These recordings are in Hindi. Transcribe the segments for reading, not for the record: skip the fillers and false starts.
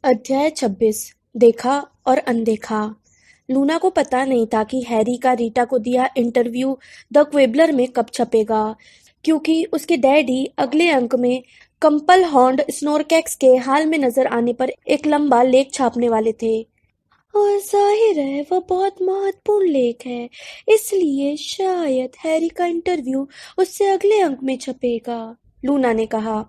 अध्याय 26 देखा और अनदेखा। लूना को पता नहीं था कि हैरी का रीटा को दिया इंटरव्यू द क्वेबलर में कब छपेगा, क्योंकि उसके डैडी अगले अंक में कंपल हॉर्न्ड स्नोरकैक्स के हाल में नजर आने पर एक लंबा लेख छापने वाले थे। और जाहिर है वह बहुत महत्वपूर्ण लेख है, इसलिए शायद हैरी का इंटरव्यू उससे अगले अंक में छपेगा, लूना ने कहा।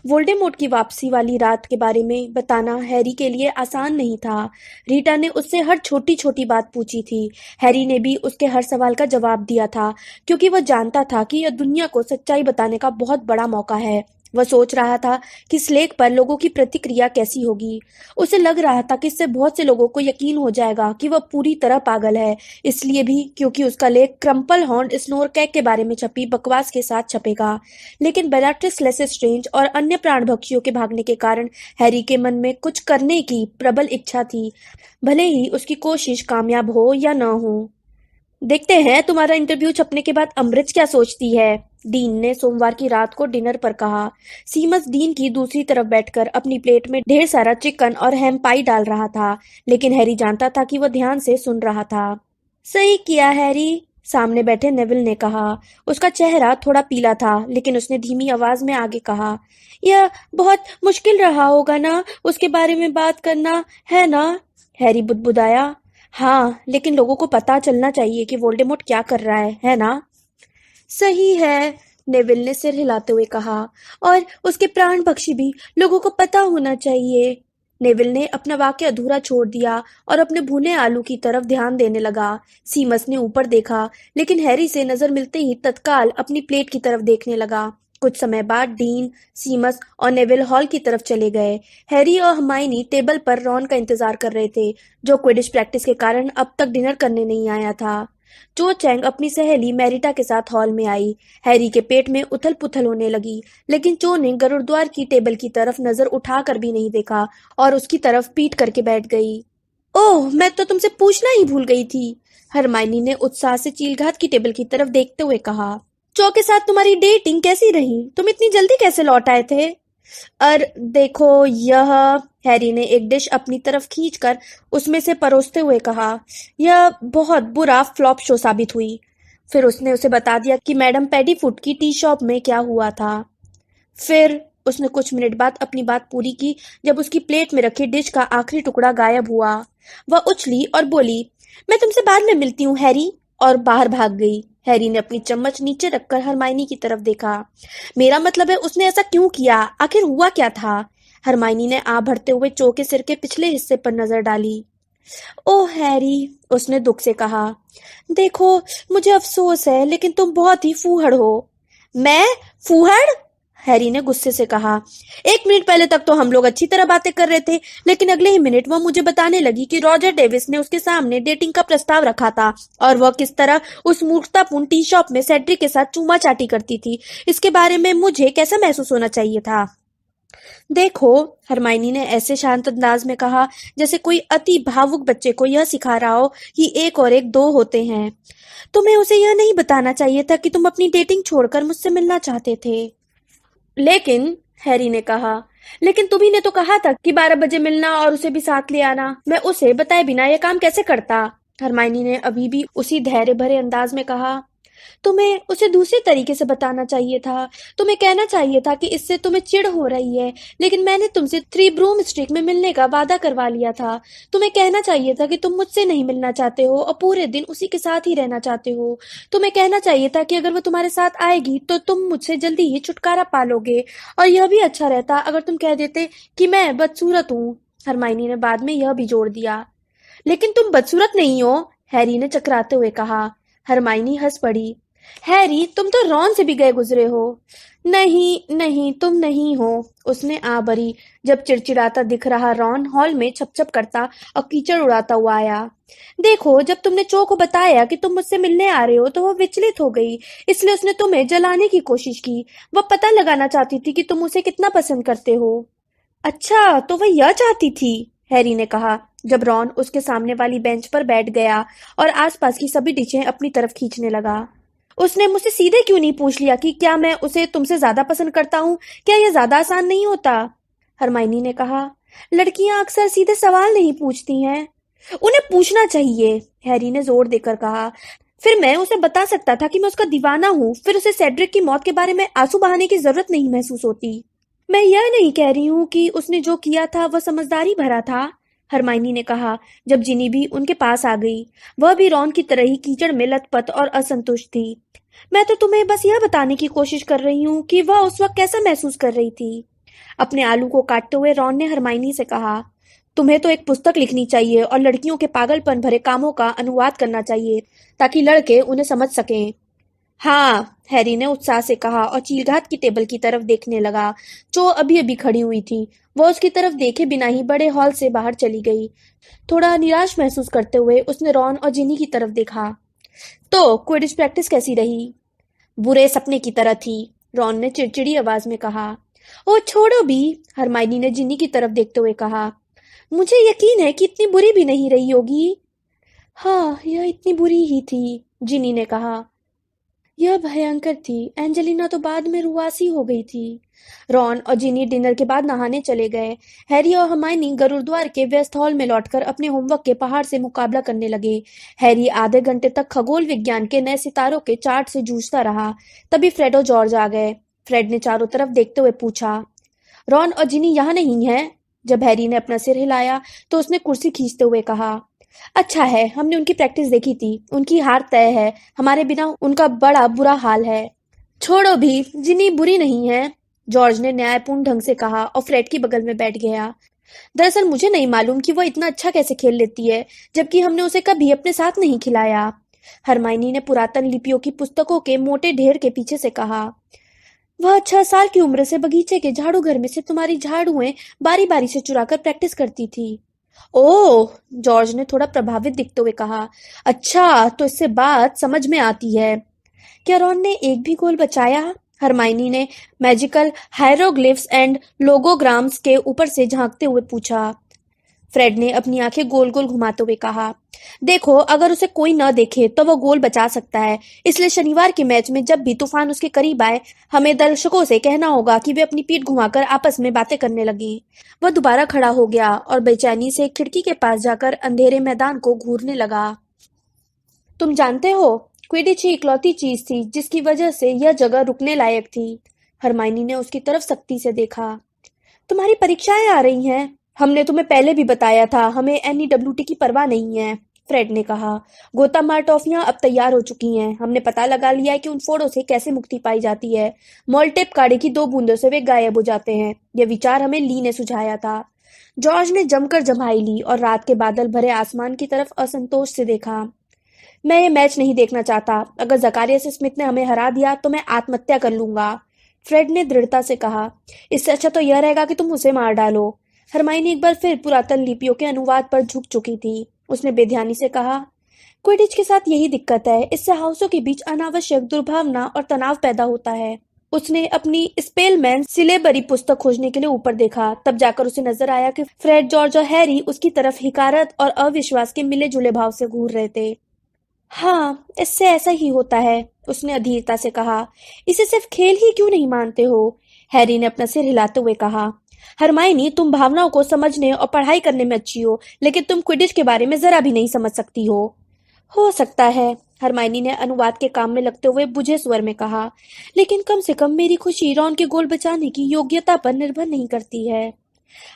वोल्डेमॉर्ट की वापसी वाली रात के बारे में बताना हैरी के लिए आसान नहीं था। रीटा ने उससे हर छोटी छोटी बात पूछी थी। हैरी ने भी उसके हर सवाल का जवाब दिया था, क्योंकि वह जानता था कि यह दुनिया को सच्चाई बताने का बहुत बड़ा मौका है। वह सोच रहा था कि इस लेख पर लोगों की प्रतिक्रिया कैसी होगी। उसे लग रहा था कि इससे बहुत से लोगों को यकीन हो जाएगा कि वह पूरी तरह पागल है, इसलिए भी क्योंकि उसका लेख क्रम्पल हॉर्न्ड स्नोरकैक के बारे में छपी बकवास के साथ छपेगा। लेकिन बेलाट्रिक्स लेस्ट्रेंज और अन्य प्राणभक्षियों के भागने के कारण हैरी के मन में कुछ करने की प्रबल इच्छा थी, भले ही उसकी कोशिश कामयाब हो या न हो। देखते हैं तुम्हारा इंटरव्यू छपने के बाद अमृत क्या सोचती है, डीन ने सोमवार की रात को डिनर पर कहा। सीमस डीन की दूसरी तरफ बैठकर अपनी प्लेट में ढेर सारा चिकन और हैम पाई डाल रहा था, लेकिन हैरी जानता था कि वह ध्यान से सुन रहा था। सही किया हैरी, सामने बैठे नेविल ने कहा। उसका चेहरा थोड़ा पीला था, लेकिन उसने धीमी आवाज में आगे कहा, यह बहुत मुश्किल रहा होगा ना उसके बारे में बात करना, है ना? हैरी बुदबुदाया। हाँ, लेकिन लोगों को पता चलना चाहिए कि वोल्डेमॉर्ट क्या कर रहा है ना? सही है, नेविल ने सिर हिलाते हुए कहा। और उसके प्राण पक्षी भी लोगों को पता होना चाहिए। नेविल ने अपना वाक्य अधूरा छोड़ दिया और अपने भुने आलू की तरफ ध्यान देने लगा। सीमस ने ऊपर देखा, लेकिन हैरी से नजर मिलते ही तत्काल अपनी प्लेट की तरफ देखने लगा। कुछ समय बाद डीन, सीमस और नेविल हॉल की तरफ चले गए। हैरी और हर्माइनी टेबल पर रॉन का इंतजार कर रहे थे, जो क्विडिच प्रैक्टिस के कारण अब तक डिनर करने नहीं आया था। चो चैंग अपनी सहेली मैरिटा के साथ हॉल में आई। हैरी के पेट में उथल पुथल होने लगी, लेकिन चो ने गरुड़द्वार की टेबल की तरफ नजर उठाकर भी नहीं देखा और उसकी तरफ पीट करके बैठ गई। ओह, मैं तो तुमसे पूछना ही भूल गई थी, हरमाइनी ने उत्साह से चीलघात की टेबल की तरफ देखते हुए कहा। चो के साथ तुम्हारी डेटिंग कैसी रही? तुम इतनी जल्दी कैसे लौट आए थे? और देखो यह, हैरी ने एक डिश अपनी तरफ खींचकर उसमें से परोसते हुए कहा, यह बहुत बुरा फ्लॉप शो साबित हुई। फिर उसने उसे बता दिया कि मैडम पेडीफुट की टी शॉप में क्या हुआ था। फिर उसने कुछ मिनट बाद अपनी बात पूरी की, जब उसकी प्लेट में रखी डिश का आखिरी टुकड़ा गायब हुआ। वह उछली और बोली, मैं तुमसे बाद में मिलती हूँ हैरी, और बाहर भाग गई। हैरी ने अपनी चम्मच नीचे रखकर हरमाइनी की तरफ देखा। मेरा मतलब है उसने ऐसा क्यों किया? आखिर हुआ क्या था? हरमाइनी ने आ भरते हुए चो के सिर के पिछले हिस्से पर नजर डाली। ओह हैरी, उसने दुख से कहा, देखो मुझे अफसोस है, लेकिन तुम बहुत ही फूहड़ हो। मैं फूहड़? हैरी ने गुस्से से कहा। एक मिनट पहले तक तो हम लोग अच्छी तरह बातें कर रहे थे, लेकिन अगले ही मिनट वह मुझे बताने लगी कि रॉजर डेविस ने उसके सामने डेटिंग का प्रस्ताव रखा था और वह किस तरह उस मूर्खतापूर्ण टी शॉप में सेड्रिक के साथ चूमा चाटी करती थी। इसके बारे में मुझे कैसा महसूस होना चाहिए था? देखो, हरमाइनी ने ऐसे शांत अंदाज में कहा जैसे कोई अति भावुक बच्चे को यह सिखा रहा हो कि एक और एक दो होते हैं। तुम्हें उसे यह नहीं बताना चाहिए था कि तुम अपनी डेटिंग छोड़कर मुझसे मिलना चाहते थे। लेकिन, हैरी ने कहा, लेकिन तुम्ही ने तो कहा था कि 12 बजे मिलना और उसे भी साथ ले आना। मैं उसे बताए बिना यह काम कैसे करता? हरमाइनी ने अभी भी उसी धैर्य भरे अंदाज में कहा। तुम्हें उसे दूसरे तरीके से बताना चाहिए था। तुम्हें कहना चाहिए था कि इससे तुम्हें चिढ़ हो रही है, लेकिन मैंने तुमसे थ्री ब्रूम स्ट्रीट में मिलने का वादा करवा लिया था। तुम्हें कहना चाहिए था कि तुम मुझसे नहीं मिलना चाहते हो और पूरे दिन उसी के साथ ही रहना चाहते हो। तुम्हें कहना चाहिए था कि अगर वो तुम्हारे साथ आएगी तो तुम मुझसे जल्दी ही छुटकारा पालोगे, और यह भी अच्छा रहता अगर तुम कह देते कि मैं बदसूरत हूँ। हरमाइनी ने बाद में यह भी जोड़ दिया। लेकिन तुम बदसूरत नहीं हो, हैरी ने चकराते हुए कहा। हरमाइनी हंस पड़ी। हैरी, तुम तो रॉन से भी गए गुजरे हो। नहीं नहीं, तुम नहीं हो, उसने आ भरी, जब चिड़चिड़ाता दिख रहा रॉन हॉल में छपछप करता और कीचड़ उड़ाता हुआ आया। देखो, जब तुमने चो को बताया कि तुम मुझसे मिलने आ रहे हो तो वह विचलित हो गई, इसलिए उसने तुम्हें जलाने की कोशिश की। वह पता लगाना चाहती थी कि तुम उसे कितना पसंद करते हो। अच्छा, तो वह यह चाहती थी, हैरी ने कहा, जब रॉन उसके सामने वाली बेंच पर बैठ गया और आसपास की सभी डिशें अपनी तरफ खींचने लगा। उसने मुझसे सीधे क्यों नहीं पूछ लिया कि क्या मैं उसे तुमसे ज्यादा पसंद करता हूँ? क्या यह ज्यादा आसान नहीं होता? हरमाइनी ने कहा। लड़कियां अक्सर सीधे सवाल नहीं पूछती हैं। उन्हें पूछना चाहिए, हैरी ने जोर देकर कहा। फिर मैं उसे बता सकता था कि मैं उसका दीवाना हूँ, फिर उसे सेड्रिक की मौत के बारे में आंसू बहाने की जरूरत नहीं महसूस होती। मैं यह नहीं कह रही हूँ कि उसने जो किया था वह समझदारी भरा था, हरमाइनी ने कहा जब जिनी भी उनके पास आ गई। वह भी रॉन की तरह ही कीचड़ में लथपथ और असंतुष्ट थी। मैं तो तुम्हें बस यह बताने की कोशिश कर रही हूँ कि वह उस वक्त कैसा महसूस कर रही थी। अपने आलू को काटते हुए रॉन ने हरमाइनी से कहा, तुम्हें तो एक पुस्तक लिखनी चाहिए और लड़कियों के पागलपन भरे कामों का अनुवाद करना चाहिए ताकि लड़के उन्हें समझ सकें। हाँ, हैरी ने उत्साह से कहा और चीलघात की टेबल की तरफ देखने लगा जो अभी अभी खड़ी हुई थी। वह उसकी तरफ देखे बिना ही बड़े हॉल से बाहर चली गई। थोड़ा निराश महसूस करते हुए उसने रॉन और जिनी की तरफ देखा। तो क्विडिच प्रैक्टिस कैसी रही? बुरे सपने की तरह थी, रॉन ने चिड़चिड़ी आवाज में कहा। ओ छोड़ो भी, हरमाइनी ने जिनी की तरफ देखते हुए कहा। मुझे यकीन है कि इतनी बुरी भी नहीं रही होगी। हाँ, यह इतनी बुरी ही थी, जिनी ने कहा। यह भयंकर थी। एंजेलिना तो बाद में रुआसी हो गई थी। रॉन और जिनी डिनर के बाद नहाने चले गए। हैरी और हरमाइनी गुरुद्वार के वेस्ट हॉल में लौटकर अपने होमवर्क के पहाड़ से मुकाबला करने लगे। हैरी आधे घंटे तक खगोल विज्ञान के नए सितारों के चार्ट से जूझता रहा। तभी फ्रेड और जॉर्ज आ गए। फ्रेड ने चारों तरफ देखते हुए पूछा, रॉन और जिनी यहाँ नहीं है? जब हैरी ने अपना सिर हिलाया तो उसने कुर्सी खींचते हुए कहा, अच्छा है, हमने उनकी प्रैक्टिस देखी थी। उनकी हार तय है। हमारे बिना उनका बड़ा बुरा हाल है। छोड़ो भी, जिनी बुरी नहीं है, जॉर्ज ने न्यायपूर्ण ढंग से कहा और फ्रेड की बगल में बैठ गया। दरअसल मुझे नहीं मालूम कि वह इतना अच्छा कैसे खेल लेती है, जबकि हमने उसे कभी अपने साथ नहीं खिलाया। हरमाइनी ने पुरातन लिपियों की पुस्तकों के मोटे ढेर के पीछे से कहा। वह 6 साल की उम्र से बगीचे के झाड़ू घर में से तुम्हारी झाड़ुएं बारी बारी से चुराकर प्रैक्टिस करती थी। ओह, जॉर्ज ने थोड़ा प्रभावित दिखते हुए कहा। अच्छा, तो इससे बात समझ में आती है। क्या रॉन ने एक भी गोल बचाया? हरमाइनी ने मैजिकल हायरोग्लिफ्स एंड लोगोग्राम्स के ऊपर से झांकते हुए पूछा। फ्रेड ने अपनी आंखें गोल गोल घुमाते हुए कहा, देखो, अगर उसे कोई न देखे तो वह गोल बचा सकता है। इसलिए शनिवार के मैच में जब भी तूफान उसके करीब आए, हमें दर्शकों से कहना होगा कि वे अपनी पीठ घुमाकर आपस में बातें करने लगे। वह दोबारा खड़ा हो गया और बेचैनी से खिड़की के पास जाकर अंधेरे मैदान को घूरने लगा। तुम जानते हो, क्विडिच ही इकलौती चीज थी जिसकी वजह से यह जगह रुकने लायक थी। हरमाइनी ने उसकी तरफ सख्ती से देखा। तुम्हारी परीक्षाएं आ रही हैं। हमने तुम्हें पहले भी बताया था, हमें एनईडब्ल्यूटी की परवाह नहीं है, फ्रेड ने कहा। गोतामार टॉफियां अब तैयार हो चुकी हैं। हमने पता लगा लिया है कि उन फोड़ों से कैसे मुक्ति पाई जाती है। मोलटेप काढ़े की 2 बूंदों से वे गायब हो जाते हैं। यह विचार हमें ली ने सुझाया था। जॉर्ज ने जमकर जम्हाई ली और रात के बादल भरे आसमान की तरफ असंतोष से देखा। मैं ये मैच नहीं देखना चाहता। अगर जकारियस स्मिथ ने हमें हरा दिया तो मैं आत्महत्या कर लूंगा, फ्रेड ने दृढ़ता से कहा। इससे अच्छा तो यह रहेगा कि तुम उसे मार डालो। हरमाइनी एक बार फिर पुरातन लिपियों के अनुवाद पर झुक चुकी थी। उसने बेध्यानी से कहा, क्विडिच के साथ यही दिक्कत है। इससे हाउसों के बीच अनावश्यक दुर्भावना और तनाव पैदा होता है। उसने अपनी स्पेलमैन सिलेबरी पुस्तक खोजने के लिए ऊपर देखा। तब जाकर उसे नजर आया कि फ्रेड, जॉर्ज और हैरी उसकी तरफ हिकारत और अविश्वास के मिले जुले भाव से घूर रहे थे। हाँ, इससे ऐसा ही होता है, उसने अधीरता से कहा। इसे सिर्फ खेल ही क्यों नहीं मानते हो? हैरी ने अपना सिर हिलाते हुए कहा। हरमाइनी, तुम भावनाओं को समझने और पढ़ाई करने में अच्छी हो, लेकिन तुम क्विडिच के बारे में जरा भी नहीं समझ सकती हो। हो सकता है, हरमाइनी ने अनुवाद के काम में लगते हुए बुझे स्वर में कहा, लेकिन कम से कम मेरी खुशी रॉन के गोल बचाने की योग्यता पर निर्भर नहीं करती है।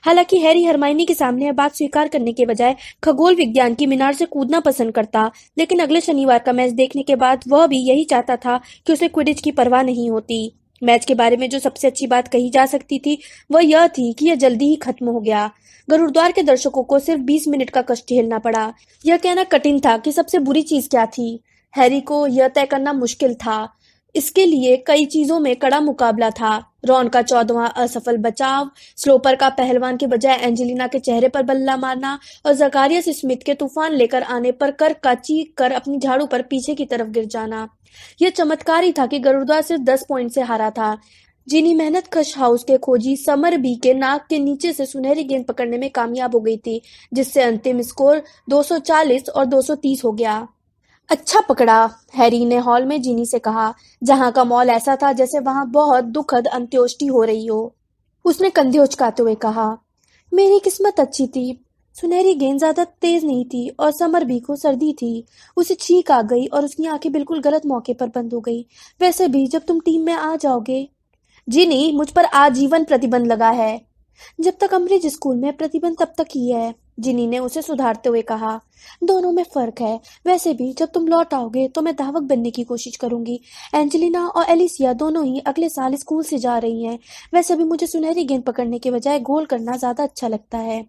हालांकि हैरी हरमाइनी के सामने यह बात स्वीकार करने के बजाय खगोल विज्ञान की मीनार से कूदना पसंद करता, लेकिन अगले शनिवार का मैच देखने के बाद वह भी यही चाहता था कि उसे क्विडिच की परवाह नहीं होती। मैच के बारे में जो सबसे अच्छी बात कही जा सकती थी वह यह थी कि यह जल्दी ही खत्म हो गया। गुरुद्वार के दर्शकों को सिर्फ 20 मिनट का कष्ट झेलना पड़ा। यह कहना कठिन था कि सबसे बुरी चीज क्या थी। हैरी को यह तय करना मुश्किल था। इसके लिए कई चीजों में कड़ा मुकाबला था। रॉन का 14वां असफल बचाव, स्लोपर का पहलवान के बजाय एंजेलिना के चेहरे पर बल्ला मारना और जकारियस स्मिथ के तूफान लेकर आने पर कर का चीख कर अपनी झाड़ू पर पीछे की तरफ गिर जाना। यह चमत्कार ही था कि गुरुद्वार सिर्फ 10 पॉइंट से हारा था। जिनी मेहनत कश हाउस के खोजी समर बी के नाक के नीचे से सुनहरी गेंद पकड़ने में कामयाब हो गई थी, जिससे अंतिम स्कोर 240 और 230 हो गया। अच्छा पकड़ा, हैरी ने हॉल में जिनी से कहा, जहां का मॉल ऐसा था जैसे वहां बहुत दुखद अंत्येष्टि हो रही हो। उसने कंधे उचकाते हुए कहा, मेरी किस्मत अच्छी थी। सुनहरी गेंद ज्यादा तेज नहीं थी और समर भी को सर्दी थी। उसे छींक आ गई और उसकी आंखें बिल्कुल गलत मौके पर बंद हो गई। वैसे भी जब तुम टीम में आ जाओगे। जी नहीं, मुझ पर आजीवन प्रतिबंध लगा है। जब तक अमरीज स्कूल में प्रतिबंध तब तक ही है, जिनी ने उसे सुधारते हुए कहा। दोनों में फर्क है। वैसे भी जब तुम लौट आओगे तो मैं धावक बनने की कोशिश करूंगी। एंजेलिना और एलिसिया दोनों ही अगले साल स्कूल से जा रही हैं। वैसे भी मुझे सुनहरी गेंद पकड़ने के बजाय गोल करना ज्यादा अच्छा लगता है।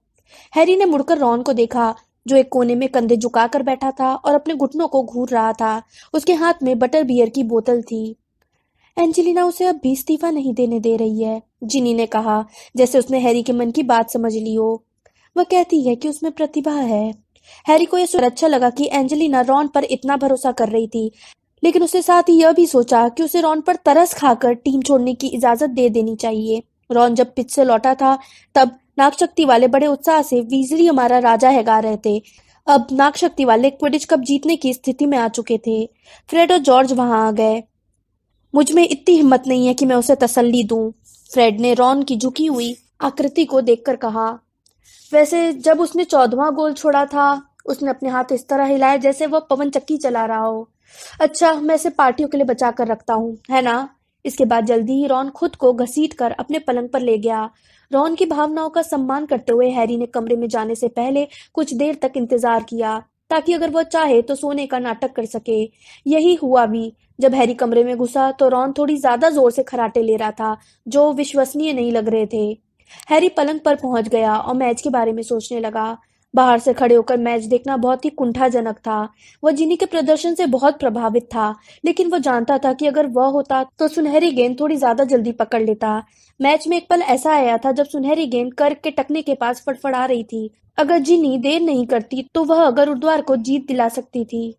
हैरी ने मुड़कर रॉन को देखा, जो एक कोने में कंधे झुकाकर बैठा था और अपने घुटनों को घूर रहा था। उसके हाथ में बटर बियर की बोतल थी। एंजेलिना उसे अब भी इस्तीफा नहीं देने दे रही है, जिनी ने कहा, जैसे उसने हैरी के मन की बात समझ ली हो। वह कहती है कि उसमें प्रतिभा है। हैरी को यह सुनकर अच्छा लगा कि एंजेलिना रॉन पर इतना भरोसा कर रही थी, लेकिन उसने साथ ही यह भी सोचा कि उसे रॉन पर तरस खाकर टीम छोड़ने की इजाजत दे देनी चाहिए। रॉन जब पिच से लौटा था, तब नागशक्ति वाले बड़े उत्साह से वीजली हमारा राजा है गा रहे थे। अब नागशक्ति वाले क्विडिच कप जीतने की स्थिति में आ चुके थे। फ्रेड और जॉर्ज वहां आ गए। मुझ में इतनी हिम्मत नहीं है कि मैं उसे तसल्ली दूं, फ्रेड ने रॉन की झुकी हुई आकृति को देखकर कहा। वैसे जब उसने 14वां गोल छोड़ा था, उसने अपने हाथ इस तरह हिलाए जैसे वह पवन चक्की चला रहा हो। अच्छा, मैं इसे पार्टियों के लिए बचा कर रखता हूँ, है ना? इसके बाद जल्दी ही रॉन खुद को घसीटकर अपने पलंग पर ले गया। रॉन की भावनाओं का सम्मान करते हुए हैरी ने कमरे में जाने से पहले कुछ देर तक इंतजार किया, ताकि अगर वह चाहे तो सोने का नाटक कर सके। यही हुआ भी। जब हैरी कमरे में घुसा तो रॉन थोड़ी ज्यादा जोर से खर्राटे ले रहा था, जो विश्वसनीय नहीं लग रहे थे। हैरी पलंग पर पहुंच गया और मैच के बारे में सोचने लगा। बाहर से खड़े होकर मैच देखना बहुत ही कुंठाजनक था। वह जिनी के प्रदर्शन से बहुत प्रभावित था, लेकिन वह जानता था कि अगर वह होता तो सुनहरी गेंद थोड़ी ज्यादा जल्दी पकड़ लेता। मैच में एक पल ऐसा आया था जब सुनहरी गेंद कर्क के टकने के पास फड़फड़ा रही थी। अगर जिनी देर नहीं करती तो वह गुरुद्वार को जीत दिला सकती थी।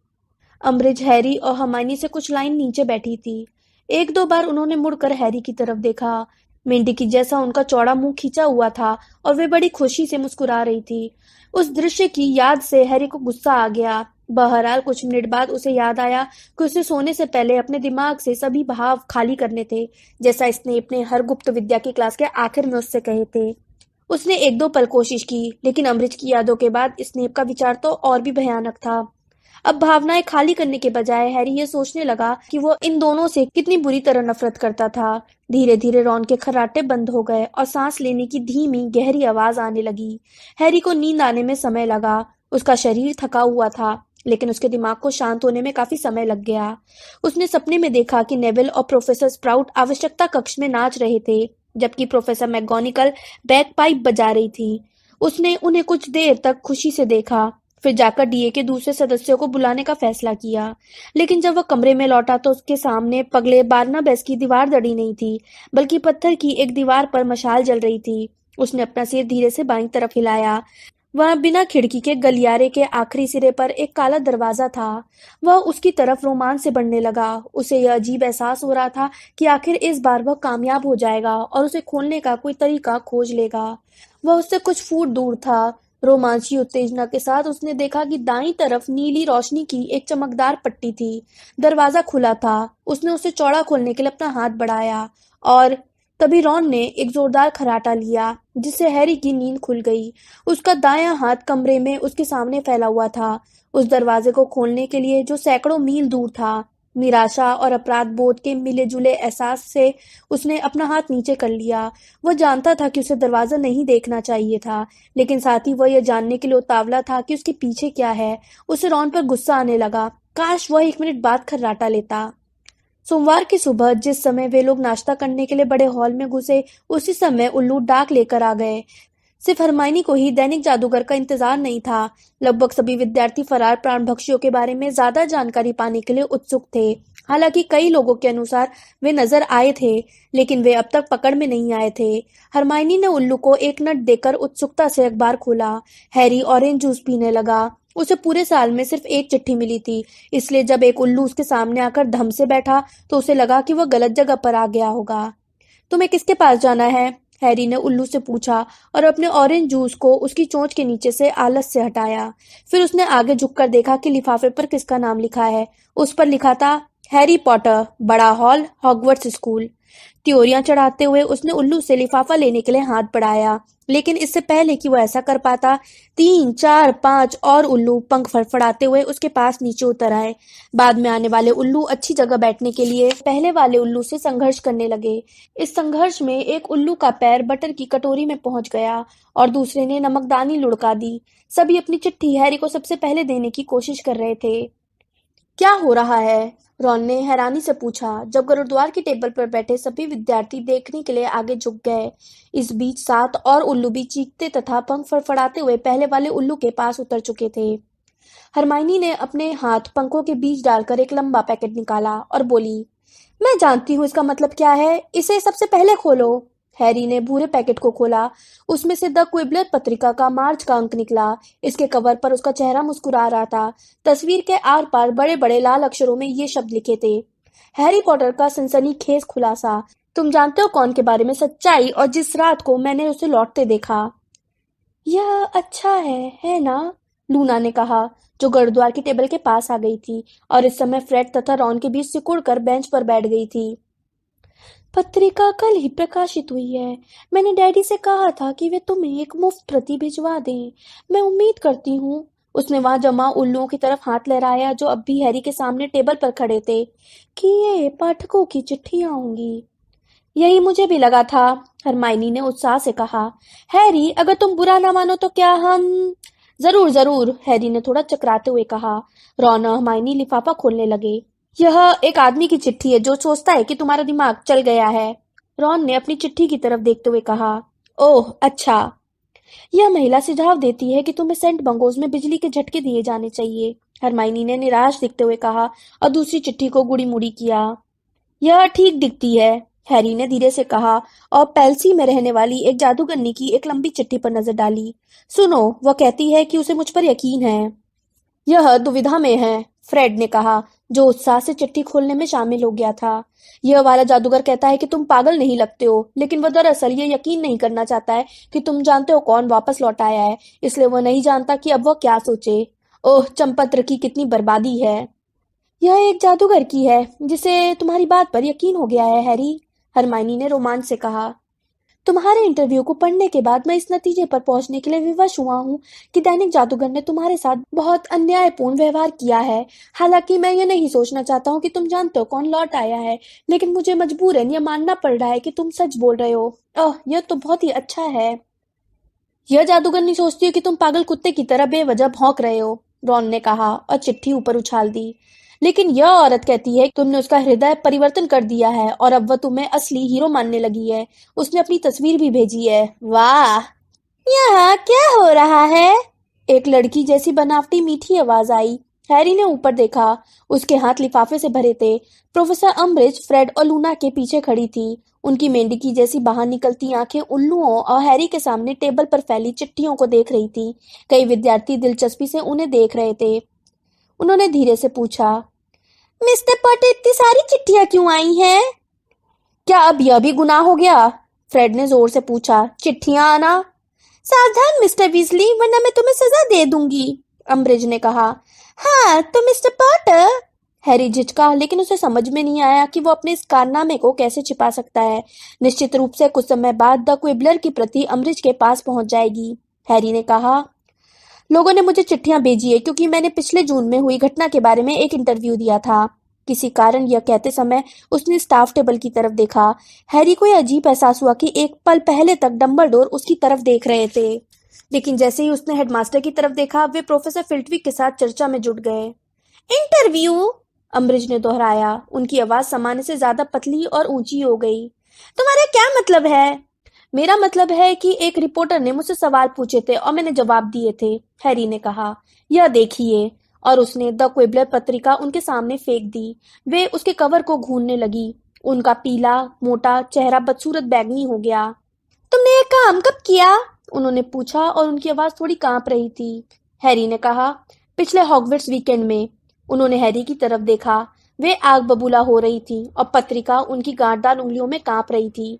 अम्बरिज हैरी और हरमाइनी से कुछ लाइन नीचे बैठी थी। एक दो बार उन्होंने मुड़कर हैरी की तरफ देखा। मेंढक जैसा उनका चौड़ा मुंह खींचा हुआ था और वे बड़ी खुशी से मुस्कुरा रही थी। उस दृश्य की याद से हैरी को गुस्सा आ गया। बहरहाल कुछ मिनट बाद उसे याद आया कि उसे सोने से पहले अपने दिमाग से सभी भाव खाली करने थे, जैसा स्नेप ने हर गुप्त विद्या की क्लास के आखिर में उससे कहे थे। उसने एक दो पल कोशिश की, लेकिन अम्बरिज की यादों के बाद स्नेप का विचार तो और भी भयानक था। अब भावनाएं खाली करने के बजाय हैरी ये सोचने लगा कि वो इन दोनों से कितनी बुरी तरह नफरत करता था। धीरे धीरे रॉन के खर्राटे बंद हो गए और सांस लेने की धीमी गहरी आवाज आने लगी। हैरी को नींद आने में समय लगा। उसका शरीर थका हुआ था, लेकिन उसके दिमाग को शांत होने में काफी समय लग गया। उसने सपने में देखा कि नेविल और प्रोफेसर स्प्राउट आवश्यकता कक्ष में नाच रहे थे, जबकि प्रोफेसर मैगोनिकल बैकपाइप बजा रही थी। उसने उन्हें कुछ देर तक खुशी से देखा, फिर जाकर डीए के दूसरे सदस्यों को बुलाने का फैसला किया। लेकिन जब वह कमरे में लौटा तो उसके सामने पगले बार्नाबेस की दीवार दड़ी नहीं थी, बल्कि पत्थर की एक दीवार पर मशाल जल रही थी। उसने अपना सिर धीरे से बाईं तरफ हिलाया। वहां बिना खिड़की के गलियारे के आखिरी सिरे पर एक काला दरवाजा था। वह उसकी तरफ रोमांच से बढ़ने लगा। उसे यह अजीब एहसास हो रहा था कि आखिर इस बार वह कामयाब हो जाएगा और उसे खोलने का कोई तरीका खोज लेगा। वह उससे कुछ फुट दूर था। रोमांची उत्तेजना के साथ उसने देखा कि दाईं तरफ नीली रोशनी की एक चमकदार पट्टी थी। दरवाजा खुला था। उसने उसे चौड़ा खोलने के लिए अपना हाथ बढ़ाया और तभी रॉन ने एक जोरदार खर्राटा लिया, जिससे हैरी की नींद खुल गई। उसका दायां हाथ कमरे में उसके सामने फैला हुआ था, उस दरवाजे को खोलने के लिए जो सैकड़ों मील दूर था। निराशा और अपराध बोध के मिले जुले एहसास से उसने अपना हाथ नीचे कर लिया। वह जानता था कि उसे दरवाजा नहीं देखना चाहिए था, लेकिन साथ ही वह यह जानने के लिए उतावला था कि उसके पीछे क्या है। उसे रॉन पर गुस्सा आने लगा। काश वह एक मिनट बाद खर्राटा लेता। सोमवार की सुबह जिस समय वे लोग नाश्ता करने के लिए बड़े हॉल में घुसे, उसी समय उल्लू डाक लेकर आ गए। सिर्फ हरमाइनी को ही दैनिक जादूगर का इंतजार नहीं था। लगभग सभी विद्यार्थी फरार प्राणभक्षियों के बारे में ज्यादा जानकारी पाने के लिए उत्सुक थे। हालांकि कई लोगों के अनुसार वे नजर आए थे, लेकिन वे अब तक पकड़ में नहीं आए थे। हरमाइनी ने उल्लू को एक नट देकर उत्सुकता से अखबार खोला। हैरी ऑरेंज जूस पीने लगा। उसे पूरे साल में सिर्फ एक चिट्ठी मिली थी, इसलिए जब एक उल्लू उसके सामने आकर धम से बैठा तो उसे लगा कि वह गलत जगह पर आ गया होगा। तुम्हें किसके पास जाना है? हैरी ने उल्लू से पूछा और अपने ऑरेंज जूस को उसकी चोंच के नीचे से आलस से हटाया। फिर उसने आगे झुककर देखा कि लिफाफे पर किसका नाम लिखा है। उस पर लिखा था, हैरी पॉटर, बड़ा हॉल, हॉगवर्ट्स स्कूल। त्योरियां चढ़ाते हुए उसने उल्लू से लिफाफा लेने के लिए हाथ बढ़ाया, लेकिन इससे पहले कि वो ऐसा कर पाता, 3, 4, 5 और उल्लू पंख फड़फड़ाते हुए उसके पास नीचे उतर आए। बाद में आने वाले उल्लू अच्छी जगह बैठने के लिए पहले वाले उल्लू से संघर्ष करने लगे। इस संघर्ष में एक उल्लू का पैर बटर की कटोरी में पहुंच गया और दूसरे ने नमकदानी लुढ़का दी। सभी अपनी चिट्ठी हैरी को सबसे पहले देने की कोशिश कर रहे थे। क्या हो रहा है? रॉन ने हैरानी से पूछा जब गुरुद्वार की टेबल पर बैठे सभी विद्यार्थी देखने के लिए आगे झुक गए। इस बीच 7 और उल्लू भी चीखते तथा पंख फड़फड़ाते हुए पहले वाले उल्लू के पास उतर चुके थे। हरमाइनी ने अपने हाथ पंखों के बीच डालकर एक लंबा पैकेट निकाला और बोली, मैं जानती हूँ इसका मतलब क्या है, इसे सबसे पहले खोलो। हैरी ने भूरे पैकेट को खोला। उसमें से द क्विबलर पत्रिका का मार्च का अंक निकला। इसके कवर पर उसका चेहरा मुस्कुरा रहा था। तस्वीर के आर पार बड़े बड़े लाल अक्षरों में ये शब्द लिखे थे, हैरी पॉटर का सनसनीखेज खुलासा, तुम जानते हो कौन के बारे में सच्चाई और जिस रात को मैंने उसे लौटते देखा। यह अच्छा है ना? लूना ने कहा, जो गुरुद्वार की टेबल के पास आ गई थी और इस समय फ्रेड तथा रॉन के बीच सिकुड़कर बेंच पर बैठ गई थी। पत्रिका कल ही प्रकाशित हुई है। मैंने डैडी से कहा था कि वे तुम्हें एक मुफ्त प्रति भिजवा दें। मैं उम्मीद करती हूँ। उसने वहां जमा उल्लुओं की तरफ हाथ लहराया जो अब भी हैरी के सामने टेबल पर खड़े थे, कि ये पाठकों की चिट्ठियां होंगी। यही मुझे भी लगा था, हरमाइनी ने उत्साह से कहा। हैरी, अगर तुम बुरा ना मानो तो क्या हम... जरूर जरूर, हैरी ने थोड़ा चकराते हुए कहा। रॉन और हरमाइनी लिफाफा खोलने लगे। यह एक आदमी की चिट्ठी है जो सोचता है कि तुम्हारा दिमाग चल गया है, रॉन ने अपनी चिट्ठी की तरफ देखते हुए कहा। ओह अच्छा। यह महिला सुझाव देती है कि तुम्हें सेंट बंगोज में बिजली के झटके दिए जाने चाहिए, हरमाइनी ने निराश दिखते हुए कहा और दूसरी चिट्ठी को गुड़ी मुड़ी किया। यह ठीक दिखती है, हैरी ने धीरे से कहा और पेल्सी में रहने वाली एक जादूगरनी की एक लंबी चिट्ठी पर नजर डाली। सुनो, वह कहती है कि उसे मुझ पर यकीन है। यह दुविधा में है, फ्रेड ने कहा, जो उत्साह से चिट्ठी खोलने में शामिल हो गया था। यह वाला जादूगर कहता है कि तुम पागल नहीं लगते हो, लेकिन वह दरअसल यह यकीन नहीं करना चाहता है कि तुम जानते हो कौन वापस लौट आया है, इसलिए वह नहीं जानता कि अब वह क्या सोचे। ओह, चंपत्र की कितनी बर्बादी है। यह एक जादूगर की है जिसे तुम्हारी बात पर यकीन हो गया है, हैरी, हरमाइनी ने रोमांच से कहा। तुम्हारे इंटरव्यू को पढ़ने के बाद मैं इस नतीजे पर पहुंचने के लिए विवश हुआ हूँ कि दैनिक जादूगर ने तुम्हारे साथ बहुत अन्यायपूर्ण व्यवहार किया है। हालांकि मैं ये नहीं सोचना चाहता हूँ कि तुम जानते हो कौन लौट आया है, लेकिन मुझे मजबूरन यह मानना पड़ रहा है कि तुम सच बोल रहे हो। ओह, यह तो बहुत ही अच्छा है। यह जादूगरनी सोचती है कि तुम पागल कुत्ते की तरह बेवजह भौंक रहे हो, रॉन ने कहा और चिट्ठी ऊपर उछाल दी। लेकिन यह औरत कहती है कि तुमने उसका हृदय परिवर्तन कर दिया है और अब वह तुम्हें असली हीरो मानने लगी है। उसने अपनी तस्वीर भी भेजी है। वाह, यहाँ क्या हो रहा है? एक लड़की जैसी बनावटी मीठी आवाज आई। हैरी ने ऊपर देखा। उसके हाथ लिफाफे से भरे थे। प्रोफेसर अम्ब्रिज फ्रेड और लूना के पीछे खड़ी थी। उनकी मेंढकी जैसी बाहर निकलती आंखें उल्लुओं और हैरी के सामने टेबल पर फैली चिट्ठियों को देख रही थी। कई विद्यार्थी दिलचस्पी से उन्हें देख रहे थे। उन्होंने धीरे से पूछा, मिस्टर पॉटर, इतनी सारी चिट्ठियां क्यों आई हैं? क्या अब यह भी गुनाह हो गया? फ्रेड ने जोर से पूछा। चिट्ठियां आना? सावधान मिस्टर वीजली, वरना मैं तुम्हें सजा दे दूंगी, अम्ब्रिज ने कहा। हाँ तो मिस्टर पॉटर, हैरी झिझका, लेकिन उसे समझ में नहीं आया कि वो अपने इस कारनामे को कैसे छिपा सकता है। निश्चित रूप से कुछ समय बाद द क्विबलर की प्रति अम्ब्रिज के पास पहुंच जाएगी, हैरी ने कहा। लोगों ने मुझे चिट्ठियां भेजी है क्योंकि मैंने पिछले जून में हुई घटना के बारे में एक इंटरव्यू दिया था। किसी कारण यह कहते समय उसने स्टाफ टेबल की तरफ देखा। हैरी को यह अजीब एहसास हुआ कि एक पल पहले तक डंबलडोर उसकी तरफ देख रहे थे, लेकिन जैसे ही उसने हेडमास्टर की तरफ देखा, वे प्रोफेसर फिल्टविक के साथ चर्चा में जुट गए। इंटरव्यू? अम्ब्रिज ने दोहराया। उनकी आवाज सामान्य से ज्यादा पतली और ऊंची हो गई। तुम्हारा क्या मतलब है? मेरा मतलब है कि एक रिपोर्टर ने मुझसे सवाल पूछे थे और मैंने जवाब दिए थे, हैरी ने कहा। यह देखिए, और उसने द क्विबलर पत्रिका उनके सामने फेंक दी। वे उसके कवर को घूरने लगी। उनका पीला मोटा चेहरा बदसूरत बैगनी हो गया। तुमने ये काम कब किया? उन्होंने पूछा और उनकी आवाज थोड़ी कांप रही थी। हैरी ने कहा, पिछले हॉगवर्ट्स वीकेंड में। उन्होंने हैरी की तरफ देखा। वे आग बबूला हो रही थी और पत्रिका उनकी गांठदार उंगलियों में कांप रही थी।